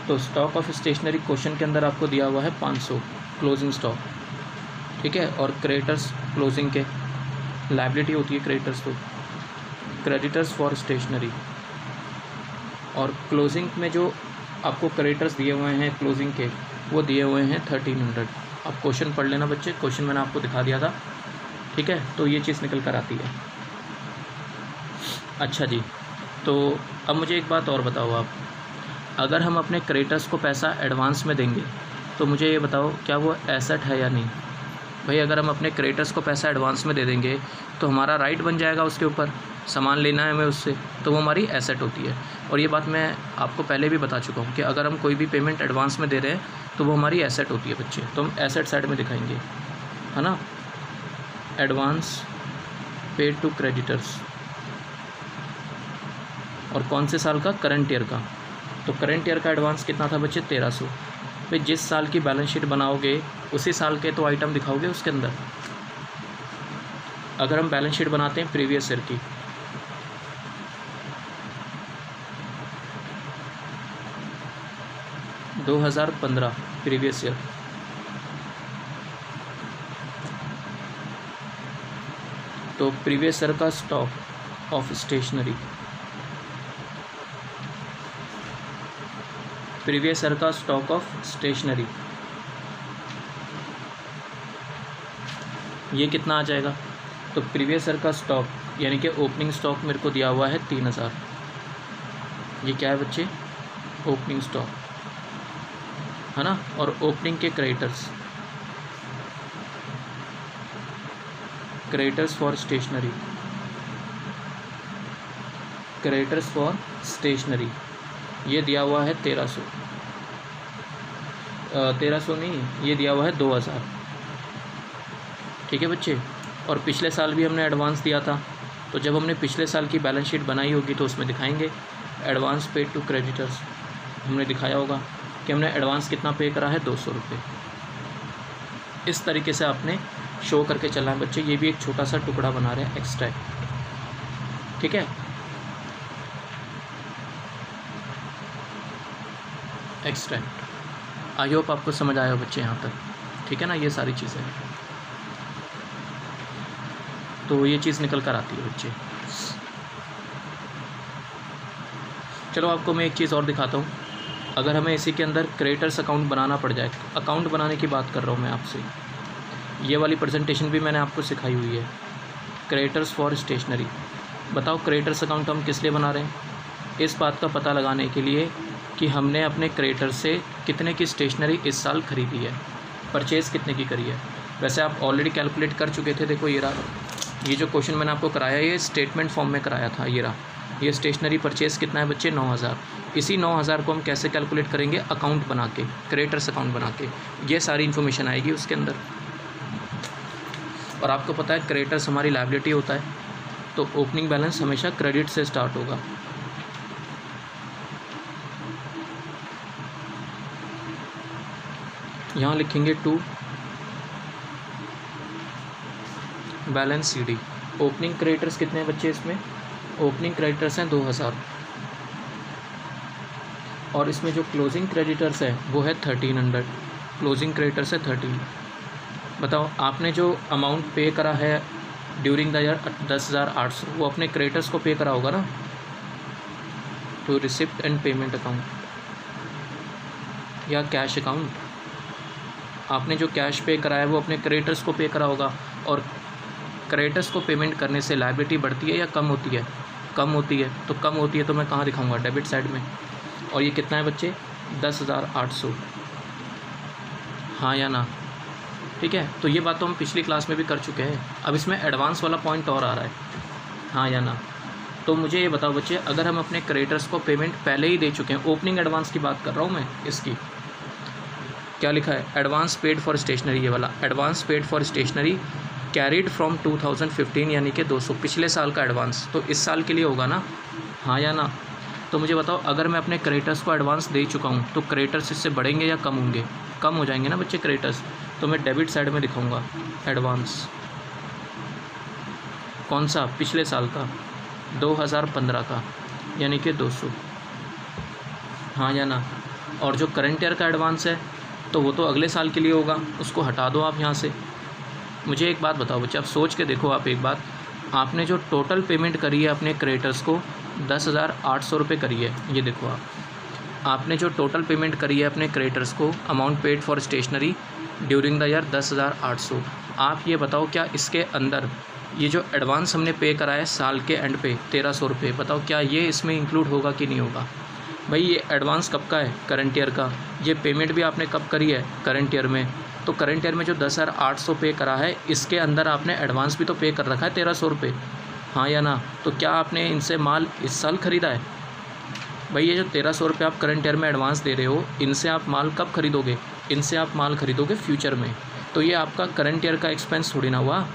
Speaker 1: तो स्टॉक ऑफ स्टेशनरी क्वेश्चन के अंदर आपको दिया हुआ है 500 क्लोजिंग स्टॉक, ठीक है। और क्रेडिटर्स क्लोजिंग के लायबिलिटी होती है क्रेडिटर्स, तो क्रेडिटर्स फॉर स्टेशनरी। और क्लोजिंग में जो आपको क्रेडिटर्स दिए हुए हैं क्लोजिंग के, वो दिए हुए हैं 1,300। आप क्वेश्चन पढ़ लेना बच्चे, क्वेश्चन मैंने आपको दिखा दिया था, ठीक है। तो ये चीज़ निकल कर आती है। अच्छा जी, तो अब मुझे एक बात और बताओ आप, अगर हम अपने क्रेडिटर्स को पैसा एडवांस में देंगे तो मुझे ये बताओ क्या वो एसेट है या नहीं? भाई अगर हम अपने क्रेडिटर्स को पैसा एडवांस में दे देंगे तो हमारा राइट बन जाएगा उसके ऊपर, सामान लेना है हमें उससे, तो वो हमारी एसेट होती है। और ये बात मैं आपको पहले भी बता चुका हूँ कि अगर हम कोई भी पेमेंट एडवांस में दे रहे हैं तो वो हमारी एसेट होती है बच्चे, तो हम एसेट साइड में दिखाएंगे, है ना। एडवांस पेड टू क्रेडिटर्स, और कौन से साल का? करंट ईयर का। तो करंट ईयर का एडवांस कितना था बच्चे? 1300। फिर जिस साल की बैलेंस शीट बनाओगे उसी साल के तो आइटम दिखाओगे उसके अंदर। अगर हम बैलेंस शीट बनाते हैं प्रीवियस ईयर की, दो 2015 प्रीवियस ईयर, तो प्रीवियस ईयर का stock of stationery, previous year का स्टॉक ऑफ स्टेशनरी ये कितना आ जाएगा? तो प्रीवियस ईयर का स्टॉक यानी कि ओपनिंग स्टॉक मेरे को दिया हुआ है 3000। ये क्या है बच्चे? ओपनिंग स्टॉक, है ना। और ओपनिंग के creditors, creditors for stationery, creditors for stationery ये दिया हुआ है 1300, 1300 नहीं, ये दिया हुआ है 2000। ठीक है बच्चे। और पिछले साल भी हमने एडवांस दिया था, तो जब हमने पिछले साल की बैलेंस शीट बनाई होगी तो उसमें दिखाएंगे एडवांस पेड टू क्रेडिटर्स। हमने दिखाया होगा कि हमने एडवांस कितना पे करा है, 200 रुपये। इस तरीके से आपने शो करके चलना है बच्चे। ये भी एक छोटा सा टुकड़ा बना रहे हैं एक्स्ट्रैक्ट, ठीक है। एक्सट्रैक्ट। आई होप आपको समझ आया हो बच्चे यहाँ तक, ठीक है ना। ये सारी चीज़ें, तो ये चीज़ निकल कर आती है बच्चे। चलो आपको मैं एक चीज़ और दिखाता हूँ। अगर हमें इसी के अंदर क्रेडिटर्स अकाउंट बनाना पड़ जाए, अकाउंट बनाने की बात कर रहा हूँ मैं आपसे, ये वाली प्रेजेंटेशन भी मैंने आपको सिखाई हुई है, क्रेडिटर्स फॉर स्टेशनरी। बताओ क्रेडिटर्स अकाउंट हम किस लिए बना रहे हैं? इस बात का पता लगाने के लिए कि हमने अपने क्रेडिटर से कितने की स्टेशनरी इस साल ख़रीदी है, परचेज़ कितने की करी है। वैसे आप ऑलरेडी कैलकुलेट कर चुके थे। देखो ये रहा, ये जो क्वेश्चन मैंने आपको कराया ये स्टेटमेंट फॉर्म में कराया था। ये रहा, ये स्टेशनरी परचेज़ कितना है बच्चे? 9000। इसी 9000 को हम कैसे कैलकुलेट करेंगे? अकाउंट बना के, क्रेडिटर्स अकाउंट बना के। ये सारी इन्फॉर्मेशन आएगी उसके अंदर। और आपको पता है क्रेडिटर्स हमारी लायबिलिटी होता है, तो ओपनिंग बैलेंस हमेशा क्रेडिट से स्टार्ट होगा। यहाँ लिखेंगे to balance C D. Opening creditors कितने हैं बच्चे इसमें? ओपनिंग क्रेडिटर्स हैं 2000, और इसमें जो क्लोजिंग क्रेडिटर्स है वो है 1300। क्लोजिंग क्रेडिटर्स है 13। बताओ आपने जो अमाउंट पे करा है ड्यूरिंग द ईयर 10,800, वो अपने क्रेडिटर्स को पे करा होगा ना, to receipt and payment account या कैश अकाउंट। आपने जो कैश पे करा है वो अपने क्रेडिटर्स को पे करा होगा। और क्रेडिटर्स को पेमेंट करने से लायबिलिटी बढ़ती है या कम होती है? कम होती है। तो कम होती है तो मैं कहाँ दिखाऊंगा? डेबिट साइड में। और ये कितना है बच्चे? 10,800। हाँ या ना? ठीक है। तो ये बात तो हम पिछली क्लास में भी कर चुके हैं। अब इसमें एडवांस वाला पॉइंट और आ रहा है, हाँ या ना? तो मुझे ये बताओ बच्चे, अगर हम अपने क्रेडिटर्स को पेमेंट पहले ही दे चुके हैं, ओपनिंग एडवांस की बात कर रहा हूँ मैं, इसकी क्या लिखा है? एडवांस पेड फॉर स्टेशनरी, ये वाला advance paid for stationery carried from 2015 यानी कि 200, पिछले साल का एडवांस तो इस साल के लिए होगा ना, हाँ या ना? तो मुझे बताओ, अगर मैं अपने क्रेडिटर्स को एडवांस दे चुका हूँ तो क्रेडिटर्स इससे बढ़ेंगे या कम होंगे? कम हो जाएंगे ना बच्चे क्रेडिटर्स। तो मैं डेबिट साइड में दिखाऊंगा एडवांस। कौन सा? पिछले साल का, 2015 का, यानी कि 200, हाँ या ना? और जो करंट ईयर का एडवांस है तो वो तो अगले साल के लिए होगा, उसको हटा दो आप यहाँ से। मुझे एक बात बताओ बच्चे, आप सोच के देखो। आप एक बात, आपने जो टोटल पेमेंट करी है अपने क्रेडिटर्स को 10,800 रुपये करी है, ये देखो आपने जो टोटल पेमेंट करी है अपने क्रेडिटर्स को, amount paid for stationery during the year 10,800। आप ये बताओ क्या इसके अंदर ये जो एडवांस हमने पे करा है साल के एंड पे 1300 रुपये, बताओ क्या ये इसमें इंक्लूड होगा कि नहीं होगा? भाई ये एडवांस कब का है? करंट ईयर का। ये पेमेंट भी आपने कब करी है? करंट ईयर में। तो करंट ईयर में जो 10,800 पे करा है, इसके अंदर आपने एडवांस भी तो पे कर रखा है 1300 रुपये, हाँ या ना? तो क्या आपने इनसे माल इस साल ख़रीदा है? भाई ये जो 1300 रुपये आप करंट ईयर में एडवांस दे रहे हो, इनसे आप माल कब खरीदोगे? इनसे आप माल खरीदोगे फ्यूचर में, तो ये आपका करंट ईयर का एक्सपेंस थोड़ी ना हुआ,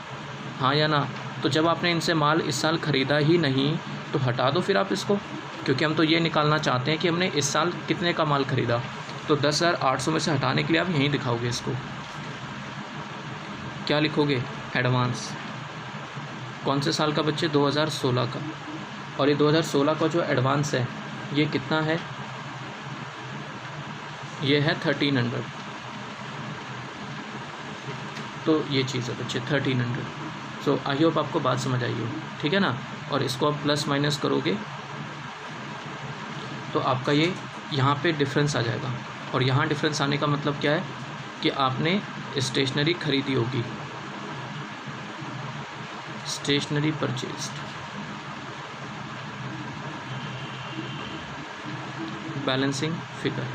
Speaker 1: हाँ या ना। तो जब आपने इनसे माल इस साल ख़रीदा ही नहीं तो हटा दो फिर आप इसको, क्योंकि हम तो ये निकालना चाहते हैं कि हमने इस साल कितने का माल ख़रीदा। तो 10,800 में से हटाने के लिए आप यहीं दिखाओगे इसको, क्या लिखोगे, एडवांस। कौन से साल का बच्चे, 2016 का। और ये 2016 का जो एडवांस है ये कितना है, ये है 1300। तो ये चीज़ है बच्चे 1300। सो आई होप आपको बात समझ आई हो, ठीक है ना। और इसको आप प्लस माइनस करोगे तो आपका ये यहाँ पे डिफरेंस आ जाएगा। और यहाँ डिफरेंस आने का मतलब क्या है कि आपने स्टेशनरी खरीदी होगी, स्टेशनरी परचेज्ड, बैलेंसिंग फिगर,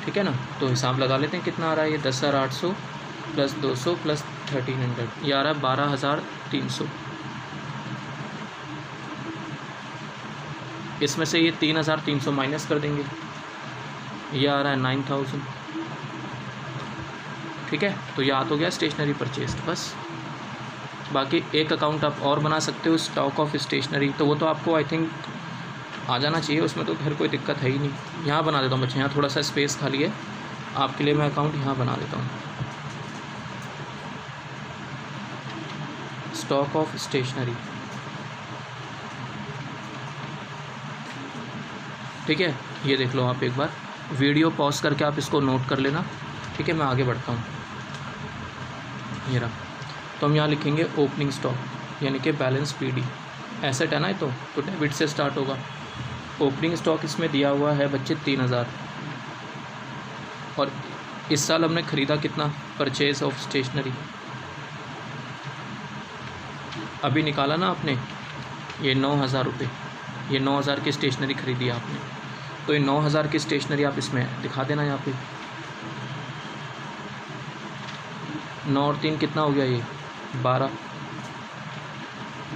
Speaker 1: ठीक है ना। तो हिसाब लगा लेते हैं कितना आ रहा है, ये 10,800 प्लस 200 प्लस 1300, ये आ रहा है 12,300। इसमें से ये 3,300 माइनस कर देंगे, ये आ रहा है 9,000, ठीक है। तो ये आ तो गया स्टेशनरी परचेज बस। बाकी एक अकाउंट आप और बना सकते हो, स्टॉक ऑफ स्टेशनरी, तो वो तो आपको आई थिंक आ जाना चाहिए, उसमें तो फिर कोई दिक्कत है ही नहीं। यहाँ बना देता हूँ बच्चे, यहाँ थोड़ा सा स्पेस खाली है आपके लिए, मैं अकाउंट यहाँ बना देता हूँ, स्टॉक ऑफ स्टेशनरी, ठीक है। ये देख लो आप एक बार, वीडियो पॉज करके आप इसको नोट कर लेना, ठीक है। मैं आगे बढ़ता हूँ, ये रहा। तो हम यहाँ लिखेंगे ओपनिंग स्टॉक यानी कि बैलेंस पीडी, एसेट है ना ये, तो डेबिट से स्टार्ट होगा। ओपनिंग स्टॉक इसमें दिया हुआ है बच्चे 3,000, और इस साल हमने ख़रीदा कितना, परचेज ऑफ स्टेशनरी, अभी निकाला ना आपने, ये 9,000 रुपये, ये 9,000 की स्टेशनरी खरीदी आपने। तो ये 9,000 की स्टेशनरी आप इसमें दिखा देना यहाँ पे। 9 और 3 कितना हो गया, ये 12।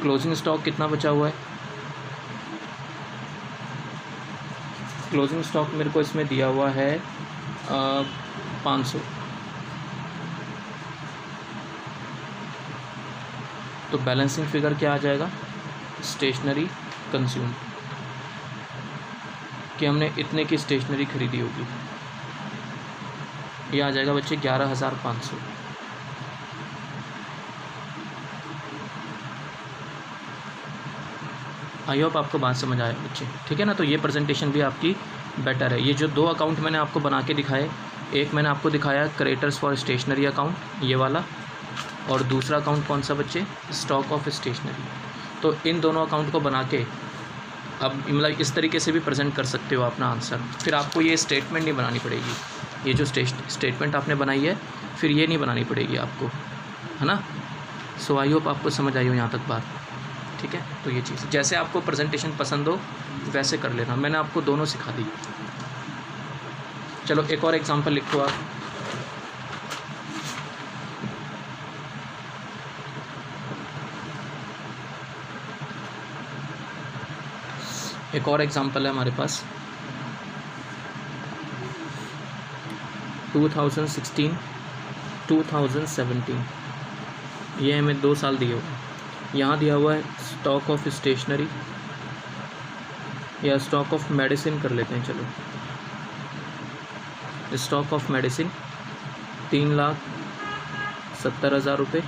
Speaker 1: क्लोजिंग स्टॉक कितना बचा हुआ है, क्लोजिंग स्टॉक मेरे को इसमें दिया हुआ है 500। तो बैलेंसिंग फिगर क्या आ जाएगा, स्टेशनरी कंज्यूम, कि हमने इतने की स्टेशनरी खरीदी होगी, ये आ जाएगा बच्चे 11,500। आई होप आपको बात समझ आया बच्चे, ठीक है ना। तो ये प्रेजेंटेशन भी आपकी बेटर है। ये जो 2 अकाउंट मैंने आपको बना के दिखाए, एक मैंने आपको दिखाया क्रेडिटर्स फॉर स्टेशनरी अकाउंट, ये वाला, और दूसरा अकाउंट कौन सा बच्चे, स्टॉक ऑफ स्टेशनरी। तो इन दोनों अकाउंट को बना के अब मतलब इस तरीके से भी प्रेजेंट कर सकते हो अपना आंसर। फिर आपको ये स्टेटमेंट नहीं बनानी पड़ेगी, ये जो स्टेटमेंट आपने बनाई है फिर ये नहीं बनानी पड़ेगी आपको, है ना। सो आई होप आपको समझ आई हो यहाँ तक बात, ठीक है। तो ये चीज़ जैसे आपको प्रेजेंटेशन पसंद हो वैसे कर लेना, मैंने आपको दोनों सिखा दी। चलो एक और एग्जांपल लिखो आप, एक और एग्जांपल है हमारे पास 2016 2017, ये हमें 2 साल दिए हुए हैं। यहाँ दिया हुआ है स्टॉक ऑफ स्टेशनरी या स्टॉक ऑफ मेडिसिन कर लेते हैं, चलो स्टॉक ऑफ मेडिसिन 3,70,000 रुपये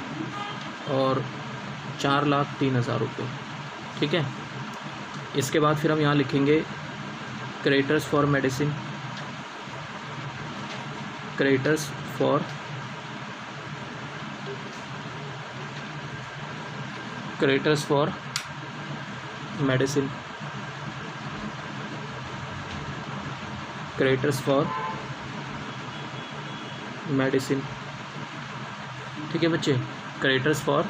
Speaker 1: और 4,03,000 रुपये, ठीक है। इसके बाद फिर हम यहाँ लिखेंगे creditors for medicine, creditors for medicine, creditors for medicine, ठीक है बच्चे। क्रेडिटर्स फॉर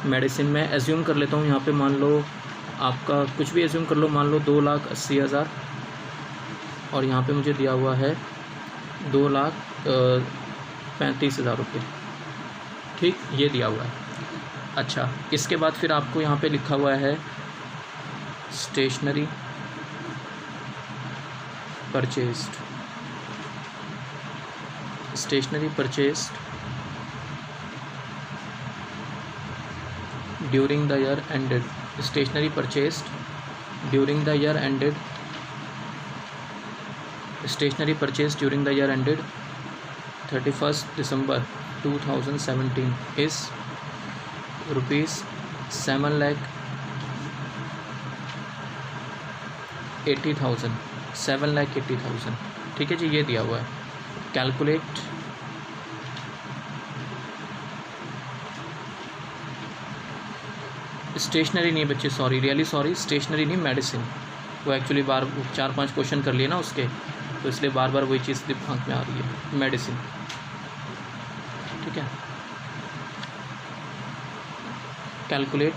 Speaker 1: मेडिसिन मैं एज्यूम कर लेता हूँ यहाँ पे, मान लो आपका कुछ भी एज्यूम कर लो, मान लो 2,80,000 और यहाँ पे मुझे दिया हुआ है 2,35,000 रुपये, ठीक, ये दिया हुआ है। अच्छा, इसके बाद फिर आपको यहाँ पे लिखा हुआ है stationery purchased, stationery purchased during the year ended, stationery purchased during the year ended, stationery purchased during the year ended 31 December 2017 is ₹7,80,000, 7,80,000। ठीक है जी, ये दिया हुआ है। कैलकुलेट स्टेशनरी नहीं बच्चे, सॉरी, रियली सॉरी, स्टेशनरी नहीं, मेडिसिन। वो एक्चुअली 4-5 क्वेश्चन कर लिए ना उसके, तो इसलिए बार बार वही चीज़ दिमाग में आ रही है, मेडिसिन। ठीक है, कैलकुलेट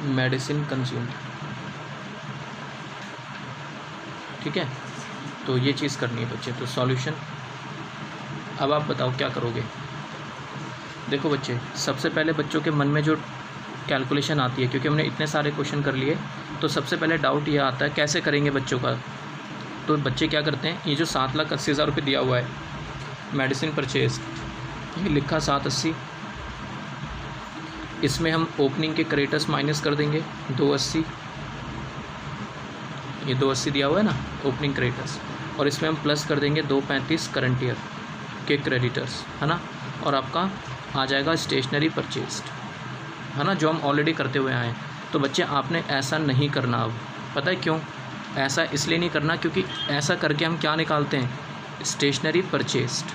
Speaker 1: मेडिसिन कंज्यूम्ड। ठीक है, तो ये चीज़ करनी है बच्चे। तो सॉल्यूशन, अब आप बताओ क्या करोगे। देखो बच्चे, सबसे पहले बच्चों के मन में जो कैलकुलेशन आती है, क्योंकि हमने इतने सारे क्वेश्चन कर लिए, तो सबसे पहले डाउट ये आता है कैसे करेंगे बच्चों का। तो बच्चे क्या करते हैं, ये जो 7,80,000 रुपये दिया हुआ है मेडिसिन परचेज, ये लिखा 780, इसमें हम ओपनिंग के क्रेडिटर्स माइनस कर देंगे 280, ये 280 दिया हुआ है ना ओपनिंग क्रेडिटर्स, और इसमें हम प्लस कर देंगे 235 करंट ईयर के क्रेडिटर्स, है ना। और आपका आ जाएगा स्टेशनरी परचेज्ड, है ना, जो हम ऑलरेडी करते हुए आए हैं। तो बच्चे आपने ऐसा नहीं करना। अब पता है क्यों ऐसा इसलिए नहीं करना, क्योंकि ऐसा करके हम क्या निकालते हैं, स्टेशनरी परचेज्ड,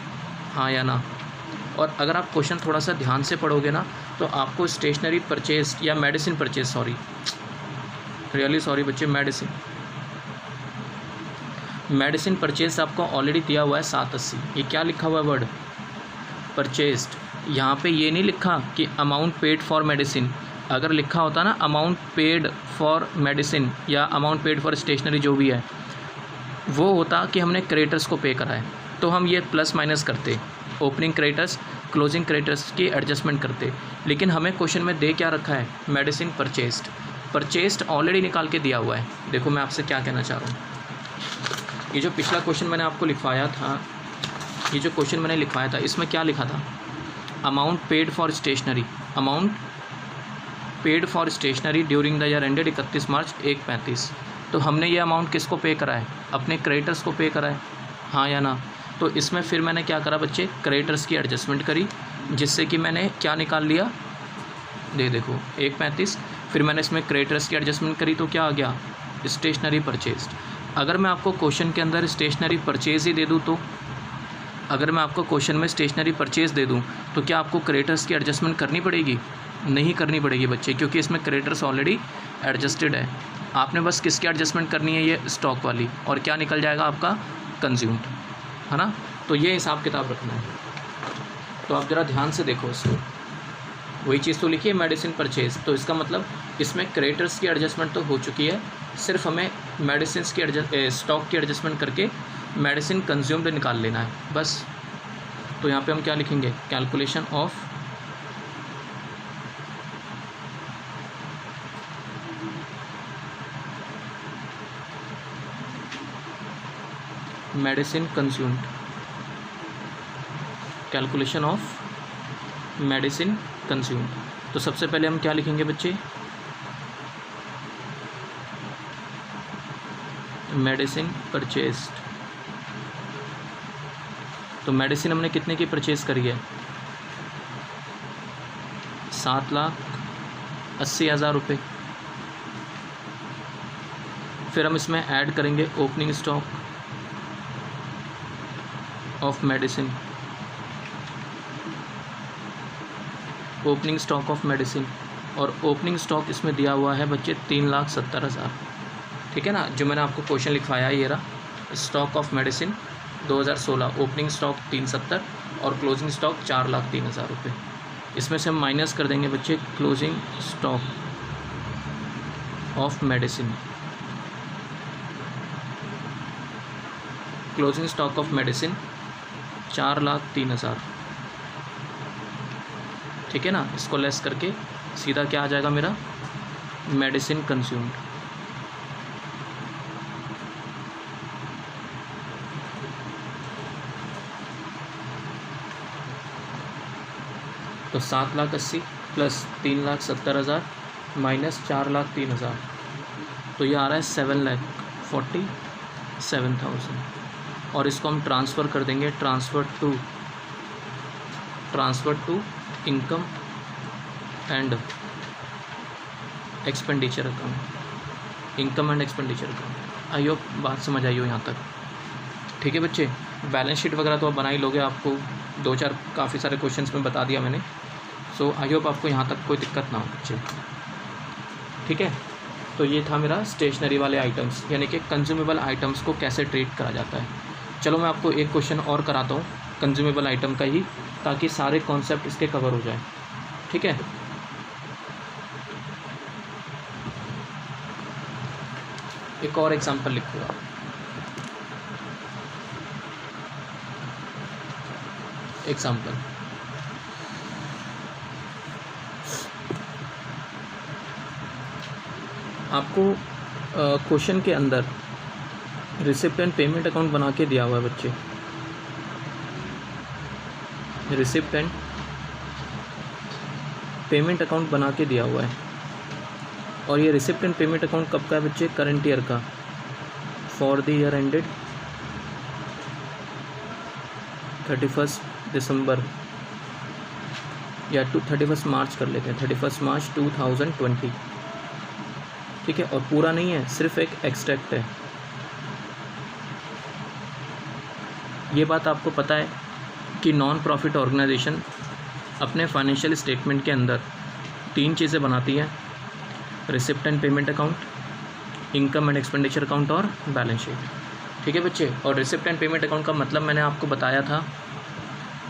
Speaker 1: हाँ या ना। और अगर आप क्वेश्चन थोड़ा सा ध्यान से पढ़ोगे ना, तो आपको स्टेशनरी परचेज्ड या medicine purchase, sorry, really sorry बच्चे, मेडिसिन परचेज आपको ऑलरेडी दिया हुआ है 780। ये क्या लिखा हुआ है वर्ड, परचेज्ड। यहाँ पे ये नहीं लिखा कि अमाउंट पेड फॉर मेडिसिन। अगर लिखा होता ना अमाउंट पेड फॉर मेडिसिन या अमाउंट पेड फॉर स्टेशनरी, जो भी है, वो होता कि हमने क्रेडिटर्स को पे करा है, तो हम ये प्लस माइनस करते, ओपनिंग क्रेडिटर्स क्लोजिंग क्रेडिटर्स की एडजस्टमेंट करते। लेकिन हमें क्वेश्चन में दे क्या रखा है, मेडिसिन परचेज्ड, परचेज्ड ऑलरेडी निकाल के दिया हुआ है। देखो मैं आपसे क्या कहना चाह रहा हूँ, ये जो पिछला क्वेश्चन मैंने आपको लिखवाया था, ये जो क्वेश्चन मैंने लिखवाया था, इसमें क्या लिखा था, amount paid for stationery, amount paid for stationery during the year ended 31 मार्च 1/35। तो हमने ये अमाउंट किसको पे करा है, अपने क्रेडिटर्स को पे करा है, हाँ या ना। तो इसमें फिर मैंने क्या करा बच्चे, क्रेडिटर्स की एडजस्टमेंट करी, जिससे कि मैंने क्या निकाल लिया, देखो 1/35। फिर मैंने इसमें क्रेडिटर्स की एडजस्टमेंट करी, तो क्या आ गया, स्टेशनरी परचेज्ड। अगर मैं आपको क्वेश्चन के अंदर स्टेशनरी परचेज ही दे दूँ, तो अगर मैं आपको क्वेश्चन में स्टेशनरी परचेज दे दूं, तो क्या आपको क्रेडिटर्स की एडजस्टमेंट करनी पड़ेगी, नहीं करनी पड़ेगी बच्चे, क्योंकि इसमें क्रेडिटर्स ऑलरेडी एडजस्टेड है। आपने बस किसकी एडजस्टमेंट करनी है, ये स्टॉक वाली, और क्या निकल जाएगा आपका, कंज्यूम्ड, है ना। तो ये हिसाब किताब रखना है। तो आप ज़रा ध्यान से देखो इसको, वही चीज़ तो लिखी है मेडिसिन परचेज, तो इसका मतलब इसमें क्रेडिटर्स की एडजस्टमेंट तो हो चुकी है, सिर्फ हमें मेडिसिन की स्टॉक की एडजस्टमेंट करके मेडिसिन कंज्यूम्ड निकाल लेना है बस। तो यहाँ पे हम क्या लिखेंगे, calculation of medicine consumed, calculation of medicine consumed. तो सबसे पहले हम क्या लिखेंगे बच्चे, मेडिसिन परचेज्ड। तो मेडिसिन हमने कितने की परचेज़ करी है, 7,80,000 रुपये। फिर हम इसमें ऐड करेंगे opening stock of medicine, opening stock of medicine, और ओपनिंग स्टॉक इसमें दिया हुआ है बच्चे 3,70,000। ठीक है ना, जो मैंने आपको क्वेश्चन लिखवाया है ये रहा, stock of medicine 2016, opening stock 370 और क्लोजिंग स्टॉक 4,03,000 रुपये। इसमें से हम माइनस कर देंगे बच्चे closing stock of medicine, closing stock of medicine 4,03,000। ठीक है ना, इसको लेस करके सीधा क्या आ जाएगा मेरा, मेडिसिन कंज्यूम्ड। तो 7,80,000 प्लस 3,70,000 माइनस 4,03,000, तो ये आ रहा है 7,47,000। और इसको हम ट्रांसफ़र कर देंगे, transfer to income and expenditure account, income and expenditure account. I hope बात समझ आई हो यहाँ तक। ठीक है बच्चे, बैलेंस शीट वगैरह तो आप बना ही लोगे, आपको 2-4 काफ़ी सारे क्वेश्चंस में बता दिया मैंने। सो आई होप आपको यहाँ तक कोई दिक्कत ना हो बच्चे। ठीक है, तो ये था मेरा स्टेशनरी वाले आइटम्स, यानी कि कंज्यूमेबल आइटम्स को कैसे ट्रीट करा जाता है। चलो मैं आपको एक क्वेश्चन और कराता हूँ कंज्यूमेबल आइटम का ही, ताकि सारे कॉन्सेप्ट इसके कवर हो जाए। ठीक है, एक और एग्जांपल लिखूँगा। एग्जांपल, आपको क्वेश्चन के अंदर रिसिप्ट एंड पेमेंट अकाउंट बना के दिया हुआ है बच्चे, रिसिप्ट एंड पेमेंट अकाउंट बना के दिया हुआ है। और ये रिसिप्ट एंड पेमेंट अकाउंट कब का है बच्चे, करंट ईयर का, फॉर द ईयर एंडेड 31 दिसंबर या 31 मार्च कर लेते हैं, 31 मार्च 2020। ठीक है, और पूरा नहीं है, सिर्फ एक एक्सट्रैक्ट है। ये बात आपको पता है कि नॉन प्रॉफिट ऑर्गेनाइजेशन अपने फाइनेंशियल स्टेटमेंट के अंदर 3 चीज़ें बनाती है, receipt and payment account, income and expenditure account और बैलेंस शीट। ठीक है बच्चे, और रिसिप्ट एंड पेमेंट अकाउंट का मतलब मैंने आपको बताया था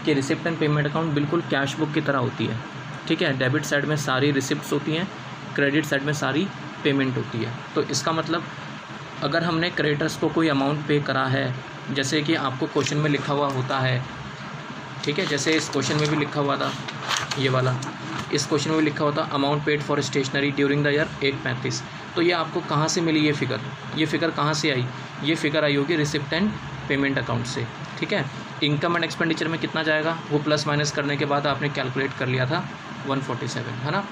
Speaker 1: कि रिसिप्ट एंड पेमेंट अकाउंट बिल्कुल कैश बुक की तरह होती है। ठीक है, डेबिट साइड में सारी रिसिप्ट्स होती हैं, क्रेडिट साइड में सारी पेमेंट होती है। तो इसका मतलब अगर हमने क्रेडिटर्स को कोई अमाउंट पे करा है, जैसे कि आपको क्वेश्चन में लिखा हुआ होता है, ठीक है, जैसे इस क्वेश्चन में भी लिखा हुआ था, ये वाला इस क्वेश्चन में भी लिखा हुआ था amount paid for stationery during the year 135। तो ये आपको कहाँ से मिली ये फ़िगर कहाँ से आई, ये फ़िगर आई होगी रिसिप्ट एंड पेमेंट अकाउंट से। ठीक है, इनकम एंड एक्सपेंडिचर में कितना जाएगा, वो प्लस माइनस करने के बाद आपने कैलकुलेट कर लिया था 147, है ना।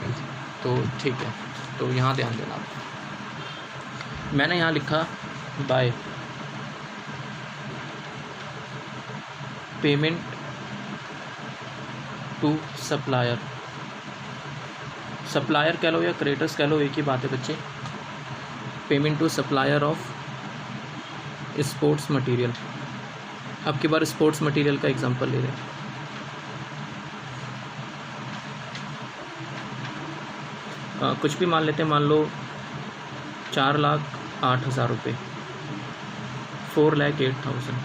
Speaker 1: तो ठीक है, तो यहाँ ध्यान देना आप, मैंने यहाँ लिखा by payment to supplier, supplier कह लो या क्रेडिटर्स कह लो, एक ही बात है बच्चे। Payment to supplier of sports material. अब की बार स्पोर्ट्स मटेरियल का एग्जांपल ले रहे हैं। कुछ भी मान लेते हैं, मान लो 4,08,000 रुपये, 4,08,000।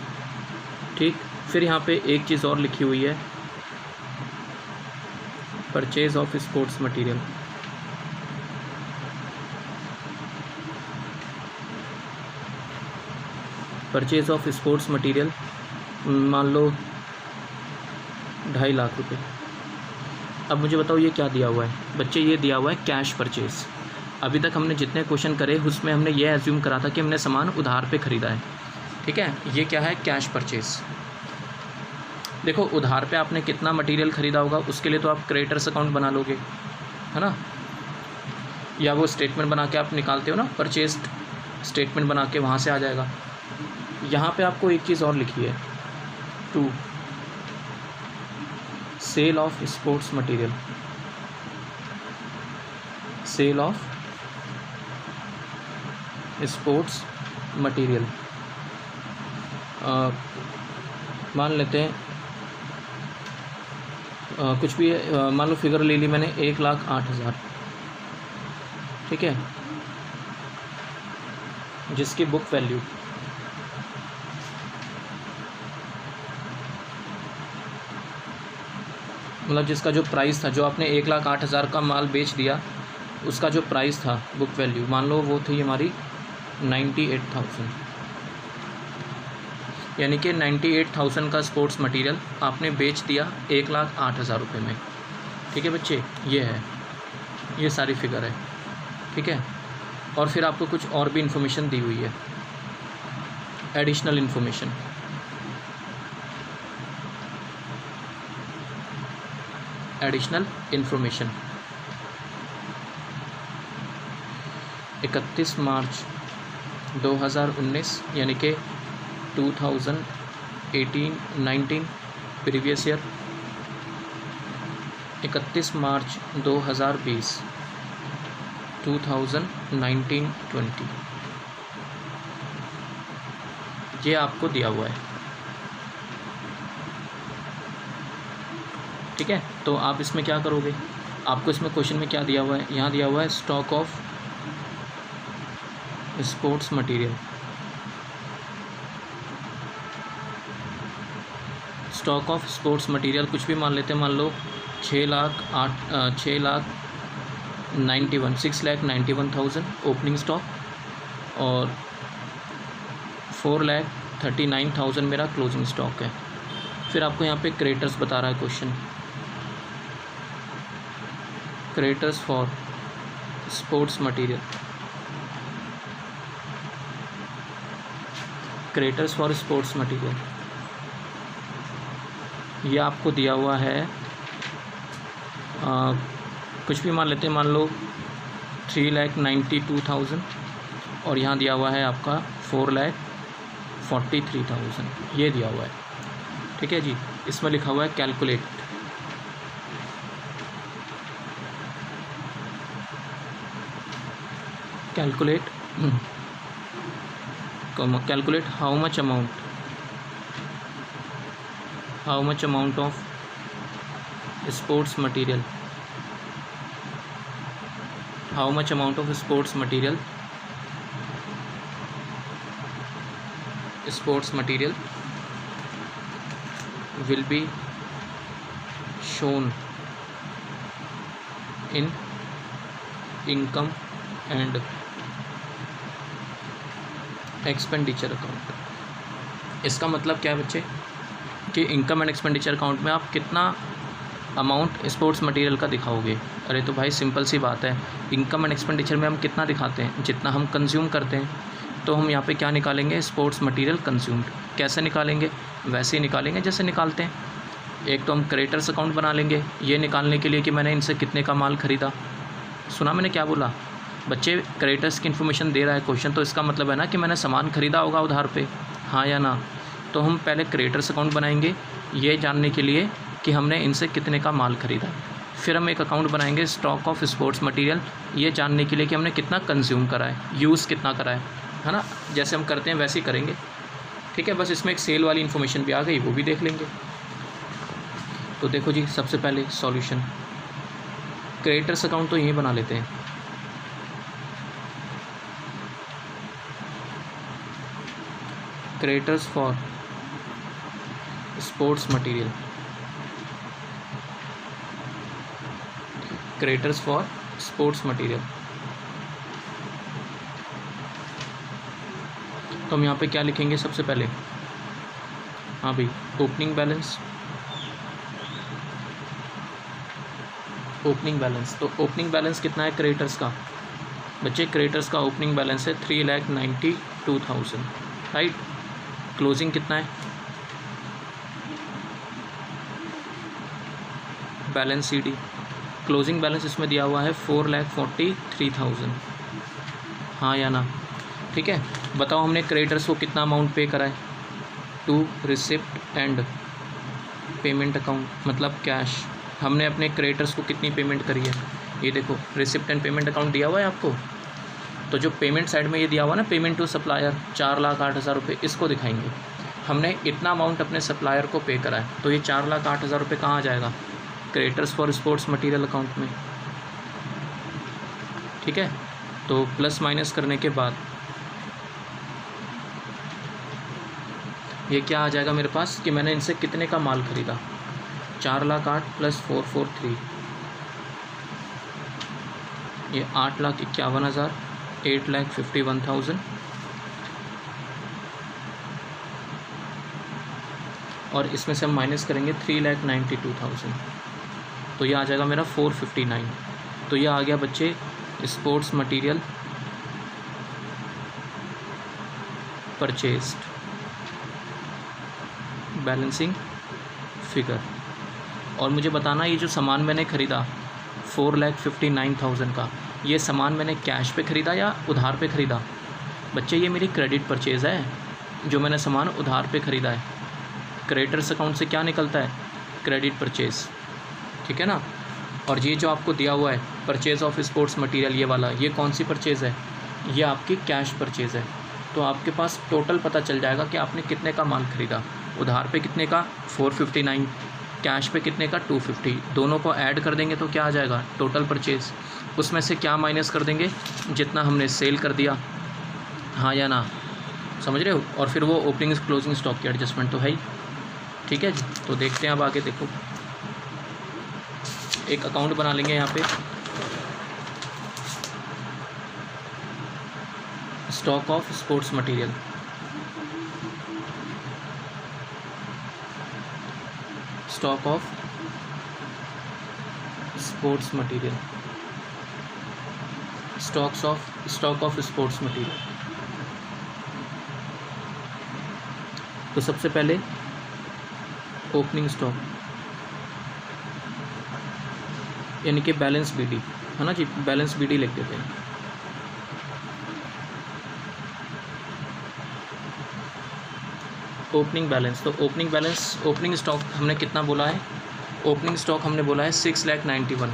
Speaker 1: ठीक, फिर यहाँ पे एक चीज़ और लिखी हुई है, purchase of sports material. Purchase of sports material मान लो 2.5 लाख रुपए। अब मुझे बताओ ये क्या दिया हुआ है बच्चे, ये दिया हुआ है कैश परचेज। अभी तक हमने जितने क्वेश्चन करे उसमें हमने ये एज्यूम करा था कि हमने सामान उधार पे ख़रीदा है। ठीक है, ये क्या है, कैश परचेज। देखो उधार पे आपने कितना मटेरियल ख़रीदा होगा, उसके लिए तो आप क्रेडिटर्स अकाउंट बना लोगे, है ना, या वो स्टेटमेंट बना के आप निकालते हो ना, परचेज स्टेटमेंट बना के वहाँ से आ जाएगा। यहाँ पे आपको एक चीज़ और लिखी है, to sale of sports material, sale of sports material. मान लेते हैं कुछ भी मान लो फिगर ले ली मैंने 1,08,000। ठीक है, जिसकी बुक वैल्यू मतलब जिसका जो प्राइस था, जो आपने 1,08,000 का माल बेच दिया, उसका जो प्राइस था बुक वैल्यू मान लो वो थी हमारी 98,000, यानी कि 98,000 का स्पोर्ट्स मटेरियल आपने बेच दिया 1,08,000 रुपये में। ठीक है बच्चे, ये है। ये सारी फिगर है, ठीक है। और फिर आपको कुछ और भी इन्फॉर्मेशन दी हुई है, एडिशनल इन्फॉर्मेशन। एडिशनल इन्फॉर्मेशन 31 मार्च 2019 यानी कि 2018-19 प्रीवियस ईयर, 31 मार्च 2020 2019-20 ये आपको दिया हुआ है, ठीक है। तो आप इसमें क्या करोगे, आपको इसमें क्वेश्चन में क्या दिया हुआ है, यहाँ दिया हुआ है stock of sports material. Stock of sports material कुछ भी मान लेते हैं, मान लो 6,91,000 ओपनिंग स्टॉक और 4,39,000 मेरा क्लोजिंग स्टॉक है। फिर आपको यहाँ पे क्रेडिटर्स बता रहा है question, creditors for sports material, creditors for sports material ये आपको दिया हुआ है, कुछ भी मान लेते हैं, मान लो 3,92,000 और यहाँ दिया हुआ है आपका 4,43,000 ये दिया हुआ है, ठीक है जी। इसमें लिखा हुआ है calculate, calculate calculate how much amount of sports material, how much amount of sports material will be shown in income and expenditure account। इसका मतलब क्या है बच्चे कि इनकम एंड एक्सपेंडिचर अकाउंट में आप कितना अमाउंट स्पोर्ट्स मटेरियल का दिखाओगे। अरे तो भाई सिंपल सी बात है, इनकम एंड एक्सपेंडिचर में हम कितना दिखाते हैं, जितना हम कंज्यूम करते हैं। तो हम यहाँ पे क्या निकालेंगे, स्पोर्ट्स मटेरियल कंज्यूम्ड। कैसे निकालेंगे, वैसे ही निकालेंगे जैसे निकालते हैं। एक तो हम क्रेडिटर्स अकाउंट बना लेंगे ये निकालने के लिए कि मैंने इनसे कितने का माल ख़रीदा। सुना मैंने क्या बोला बच्चे, क्रेडिटर्स की इन्फॉर्मेशन दे रहा है क्वेश्चन, तो इसका मतलब है ना कि मैंने सामान ख़रीदा होगा उधार पे, हाँ या ना। तो हम पहले क्रेडिटर्स अकाउंट बनाएंगे ये जानने के लिए कि हमने इनसे कितने का माल ख़रीदा। फिर हम एक अकाउंट बनाएंगे स्टॉक ऑफ स्पोर्ट्स मटेरियल ये जानने के लिए कि हमने कितना कंज्यूम करा है, यूज़ कितना करा है ना। जैसे हम करते हैं वैसे ही करेंगे, ठीक है। बस इसमें एक सेल वाली इन्फॉर्मेशन भी आ गई, वो भी देख लेंगे। तो देखो जी, सबसे पहले सॉल्यूशन, क्रेडिटर्स अकाउंट तो यहीं बना लेते हैं। Creditors for sports material, creditors for sports material. तो हम यहाँ पे क्या लिखेंगे सबसे पहले, हाँ भाई, ओपनिंग बैलेंस। ओपनिंग बैलेंस, तो ओपनिंग बैलेंस कितना है क्रेडिटर्स का बच्चे, क्रेडिटर्स का ओपनिंग बैलेंस है 3,92,000, राइट। क्लोजिंग कितना है, बैलेंस CD, क्लोजिंग बैलेंस इसमें दिया हुआ है 4,43,000, हाँ या ना, ठीक है। बताओ हमने क्रेडिटर्स को कितना अमाउंट पे करा है, to receipt and payment account, मतलब कैश। हमने अपने क्रेडिटर्स को कितनी पेमेंट करी है, ये देखो रिसिप्ट एंड पेमेंट अकाउंट दिया हुआ है आपको। तो जो पेमेंट साइड में ये दिया हुआ ना, पेमेंट टू सप्लायर 4,08,000 रुपये, इसको दिखाएंगे। हमने इतना अमाउंट अपने सप्लायर को पे करा है, तो ये 4,08,000 रुपये कहाँ आ जाएगा, creditors for sports material account में, ठीक है। तो प्लस माइनस करने के बाद ये क्या आ जाएगा मेरे पास कि मैंने इनसे कितने का माल ख़रीदा, 4,08,000 प्लस 443, ये 8,51,000, 8,51,000 और इसमें से हम माइनस करेंगे 3,92,000, तो ये आ जाएगा मेरा 459। तो तो ये आ गया बच्चे sports material purchased, balancing figure. और मुझे बताना ये जो सामान मैंने ख़रीदा 4,59,000 का, ये सामान मैंने कैश पे ख़रीदा या उधार पे ख़रीदा? बच्चे ये मेरी क्रेडिट परचेज़ है, जो मैंने सामान उधार पे ख़रीदा है। क्रेडिटर्स अकाउंट से क्या निकलता है? क्रेडिट परचेज़, ठीक है ना। और ये जो आपको दिया हुआ है परचेज़ ऑफ स्पोर्ट्स मटेरियल, ये वाला, ये कौन सी परचेज़ है? ये आपकी कैश परचेज़ है। तो आपके पास टोटल पता चल जाएगा कि आपने कितने का माल ख़रीदा। उधार पे कितने का? 459, कैश पे कितने का? 250। दोनों को ऐड कर देंगे तो क्या आ जाएगा? Total purchase. उसमें से क्या माइनस कर देंगे? जितना हमने सेल कर दिया, हाँ या ना, समझ रहे हो। और फिर वो ओपनिंग क्लोजिंग स्टॉक की एडजस्टमेंट तो है ही, ठीक है जी। तो देखते हैं अब आगे। देखो एक अकाउंट बना लेंगे यहाँ पे, stock of sports material. Stock of sports material, stock of sports material. तो सबसे पहले ओपनिंग स्टॉक यानी कि बैलेंस बीडी, है ना जी, बैलेंस बीडी लिख देते हैं। ओपनिंग बैलेंस, तो ओपनिंग बैलेंस, ओपनिंग स्टॉक हमने कितना बोला है? ओपनिंग स्टॉक हमने बोला है 691।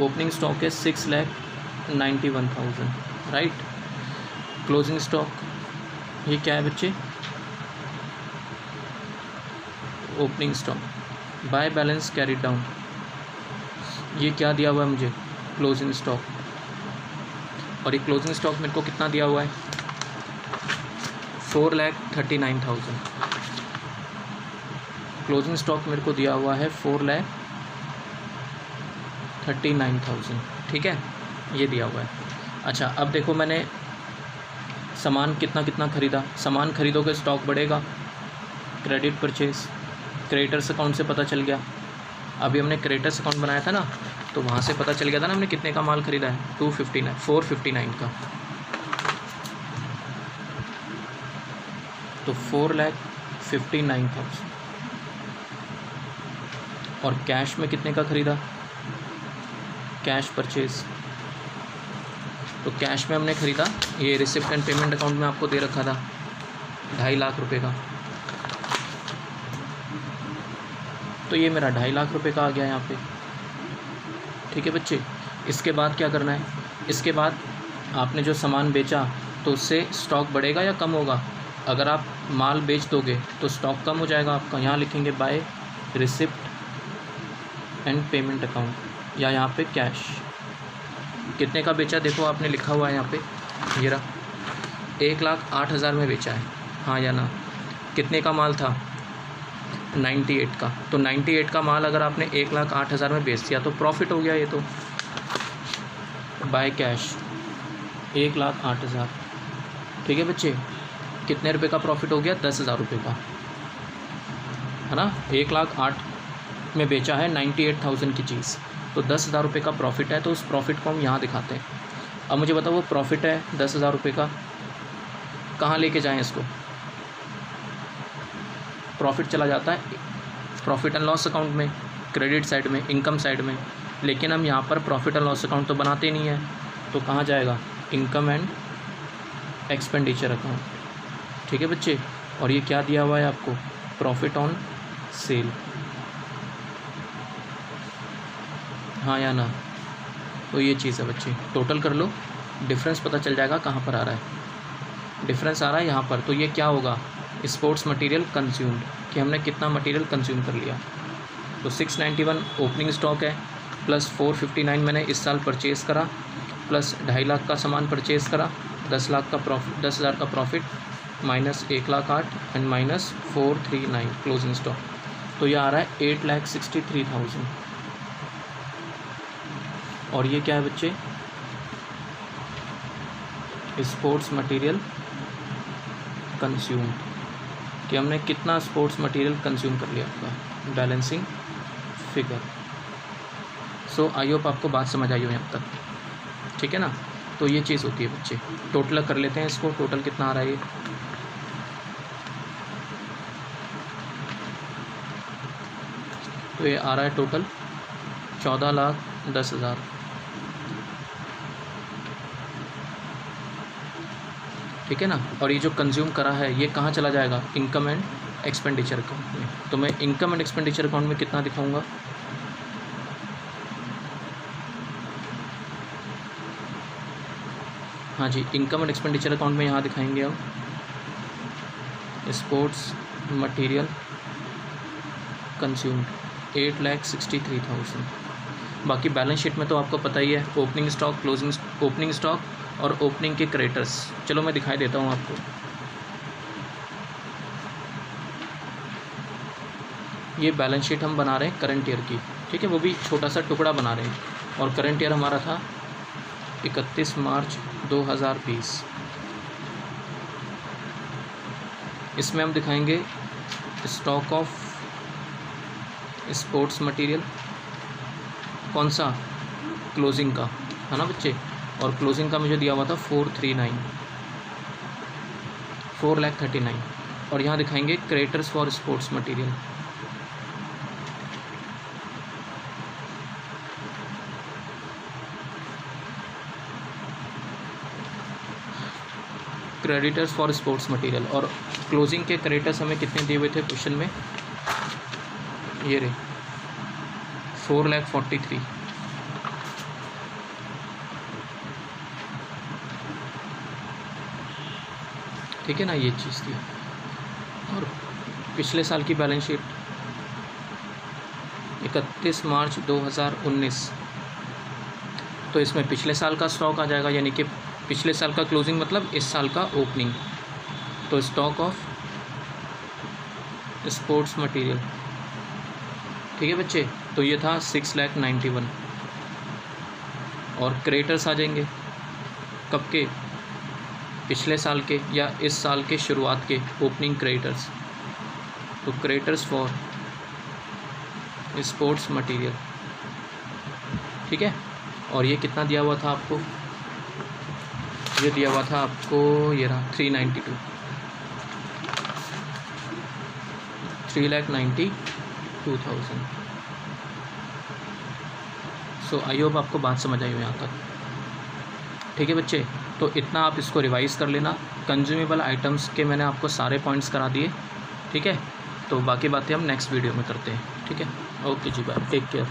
Speaker 1: ओपनिंग स्टॉक है 691,000, राइट। क्लोजिंग स्टॉक ये क्या है बच्चे? Opening stock by balance carried down, ये क्या दिया हुआ है मुझे? Closing stock. और ये क्लोजिंग स्टॉक मेरे को कितना दिया हुआ है? 4,39,000। क्लोजिंग स्टॉक मेरे को दिया हुआ है 4,39,000, ठीक है, ये दिया हुआ है। अच्छा, अब देखो मैंने सामान कितना कितना ख़रीदा। सामान खरीदोगे स्टॉक बढ़ेगा, क्रेडिट परचेज, क्रेडिटर्स अकाउंट से पता चल गया। अभी हमने क्रेडिटर्स अकाउंट बनाया था ना, तो वहाँ से पता चल गया था ना हमने कितने का माल ख़रीदा है? 459 का। तो 4,59,000। और कैश में कितने का ख़रीदा? कैश परचेज, तो कैश में हमने ख़रीदा, ये रिसिप्ट एंड पेमेंट अकाउंट में आपको दे रखा था 2.5 लाख रुपए का। तो ये मेरा 2.5 लाख रुपए का आ गया यहाँ पे, ठीक है बच्चे। इसके बाद क्या करना है? इसके बाद आपने जो सामान बेचा तो उससे स्टॉक बढ़ेगा या कम होगा? अगर आप माल बेच दोगे तो स्टॉक कम हो जाएगा आपका। यहाँ लिखेंगे by receipt and payment account, या यहाँ पे कैश। कितने का बेचा? देखो आपने लिखा हुआ है यहाँ पे, ये रहा 1,08,000 में बेचा है, हाँ या ना। कितने का माल था? 98 का। तो 98 का माल अगर आपने 1,08,000 में बेच दिया तो प्रॉफिट हो गया ये तो। बाय कैश 1,08,000, ठीक है बच्चे। कितने रुपए का प्रॉफिट हो गया? 10,000 रुपये का, है ना। 1,08,000 में बेचा है 98,000 की चीज़, तो 10,000 रुपये का प्रॉफिट है। तो उस प्रॉफिट को हम यहाँ दिखाते हैं। अब मुझे बताओ वो प्रॉफिट है 10,000 रुपये का, कहाँ लेके जाएं इसको? प्रॉफिट चला जाता है प्रॉफिट एंड लॉस अकाउंट में, क्रेडिट साइड में, इनकम साइड में। लेकिन हम यहाँ पर प्रॉफिट एंड लॉस अकाउंट तो बनाते नहीं हैं, तो कहाँ जाएगा? इनकम एंड एक्सपेंडिचर अकाउंट, ठीक है बच्चे। और ये क्या दिया हुआ है आपको? प्रॉफिट ऑन सेल, हाँ या ना। तो ये चीज़ है बच्चे, टोटल कर लो, डिफरेंस पता चल जाएगा कहाँ पर आ रहा है। डिफरेंस आ रहा है यहाँ पर। तो ये क्या होगा? स्पोर्ट्स मटेरियल कंज्यूम्ड, कि हमने कितना मटेरियल कंज्यूम कर लिया। तो 691 ओपनिंग स्टॉक है, प्लस 459 मैंने इस साल परचेज़ करा, प्लस 2.5 लाख का सामान परचेज़ करा, 10,000 का profit, minus 1,08,000 and minus 439 closing stock. तो ये आ रहा है 8,63,000। और ये क्या है बच्चे? स्पोर्ट्स मटेरियल कंज्यूम्ड, कि हमने कितना स्पोर्ट्स मटेरियल कंज्यूम कर लिया आपका, balancing figure. So I hope आपको बात समझ आई हो यहाँ तक, ठीक है ना। तो ये चीज़ होती है बच्चे। टोटल कर लेते हैं इसको, टोटल कितना आ रहा है ये, तो ये आ रहा है टोटल 14,10,000। ठीक है ना। और ये जो कंज्यूम करा है ये कहाँ चला जाएगा, इनकम एंड एक्सपेंडिचर अकाउंट में। तो मैं इनकम एंड एक्सपेंडिचर अकाउंट में कितना दिखाऊंगा, हाँ जी, इनकम एंड एक्सपेंडिचर अकाउंट में यहाँ दिखाएंगे हम स्पोर्ट्स मटेरियल कंज्यूम्ड 8,63,000। बाकी बैलेंस शीट में तो आपको पता ही है, opening stock, closing, opening stock और ओपनिंग के क्रेडिटर्स। चलो मैं दिखाई देता हूँ आपको। ये बैलेंस शीट हम बना रहे हैं करंट ईयर की, ठीक है, वो भी छोटा सा टुकड़ा बना रहे हैं। और करंट ईयर हमारा था 31 मार्च 2020। इसमें हम दिखाएंगे स्टॉक ऑफ स्पोर्ट्स मटेरियल, कौन सा, क्लोजिंग का, है ना बच्चे। और क्लोजिंग का मुझे दिया हुआ था 4,39,00,000। और यहाँ दिखाएंगे creditors for sports material. Creditors for sports material और क्लोजिंग के क्रेडिटर्स हमें कितने दिए हुए थे क्वेश्चन में, ये रहे 4,43,00,000। ठीक है ना, ये चीज़ थी। और पिछले साल की बैलेंस शीट 31 मार्च 2019, तो इसमें पिछले साल का स्टॉक आ जाएगा, यानी कि पिछले साल का क्लोजिंग मतलब इस साल का ओपनिंग। तो स्टॉक ऑफ स्पोर्ट्स मटेरियल, ठीक है बच्चे, तो ये था 6,91,00,000। और क्रेडिटर्स आ जाएंगे कब के, पिछले साल के या इस साल के शुरुआत के ओपनिंग क्रेडिटर्स। तो क्रेडिटर्स फॉर स्पोर्ट्स मटेरियल, ठीक है। और ये कितना दिया हुआ था आपको, ये दिया हुआ था आपको, ये रहा 3,92,000। सो आई होप आपको बात समझ आई हो यहाँ तक, ठीक है बच्चे। तो इतना आप इसको रिवाइज़ कर लेना। कंज्यूमेबल आइटम्स के मैंने आपको सारे पॉइंट्स करा दिए, ठीक है। तो बाकी बातें हम नेक्स्ट वीडियो में करते हैं, ठीक है। ओके जी, बाय, टेक केयर।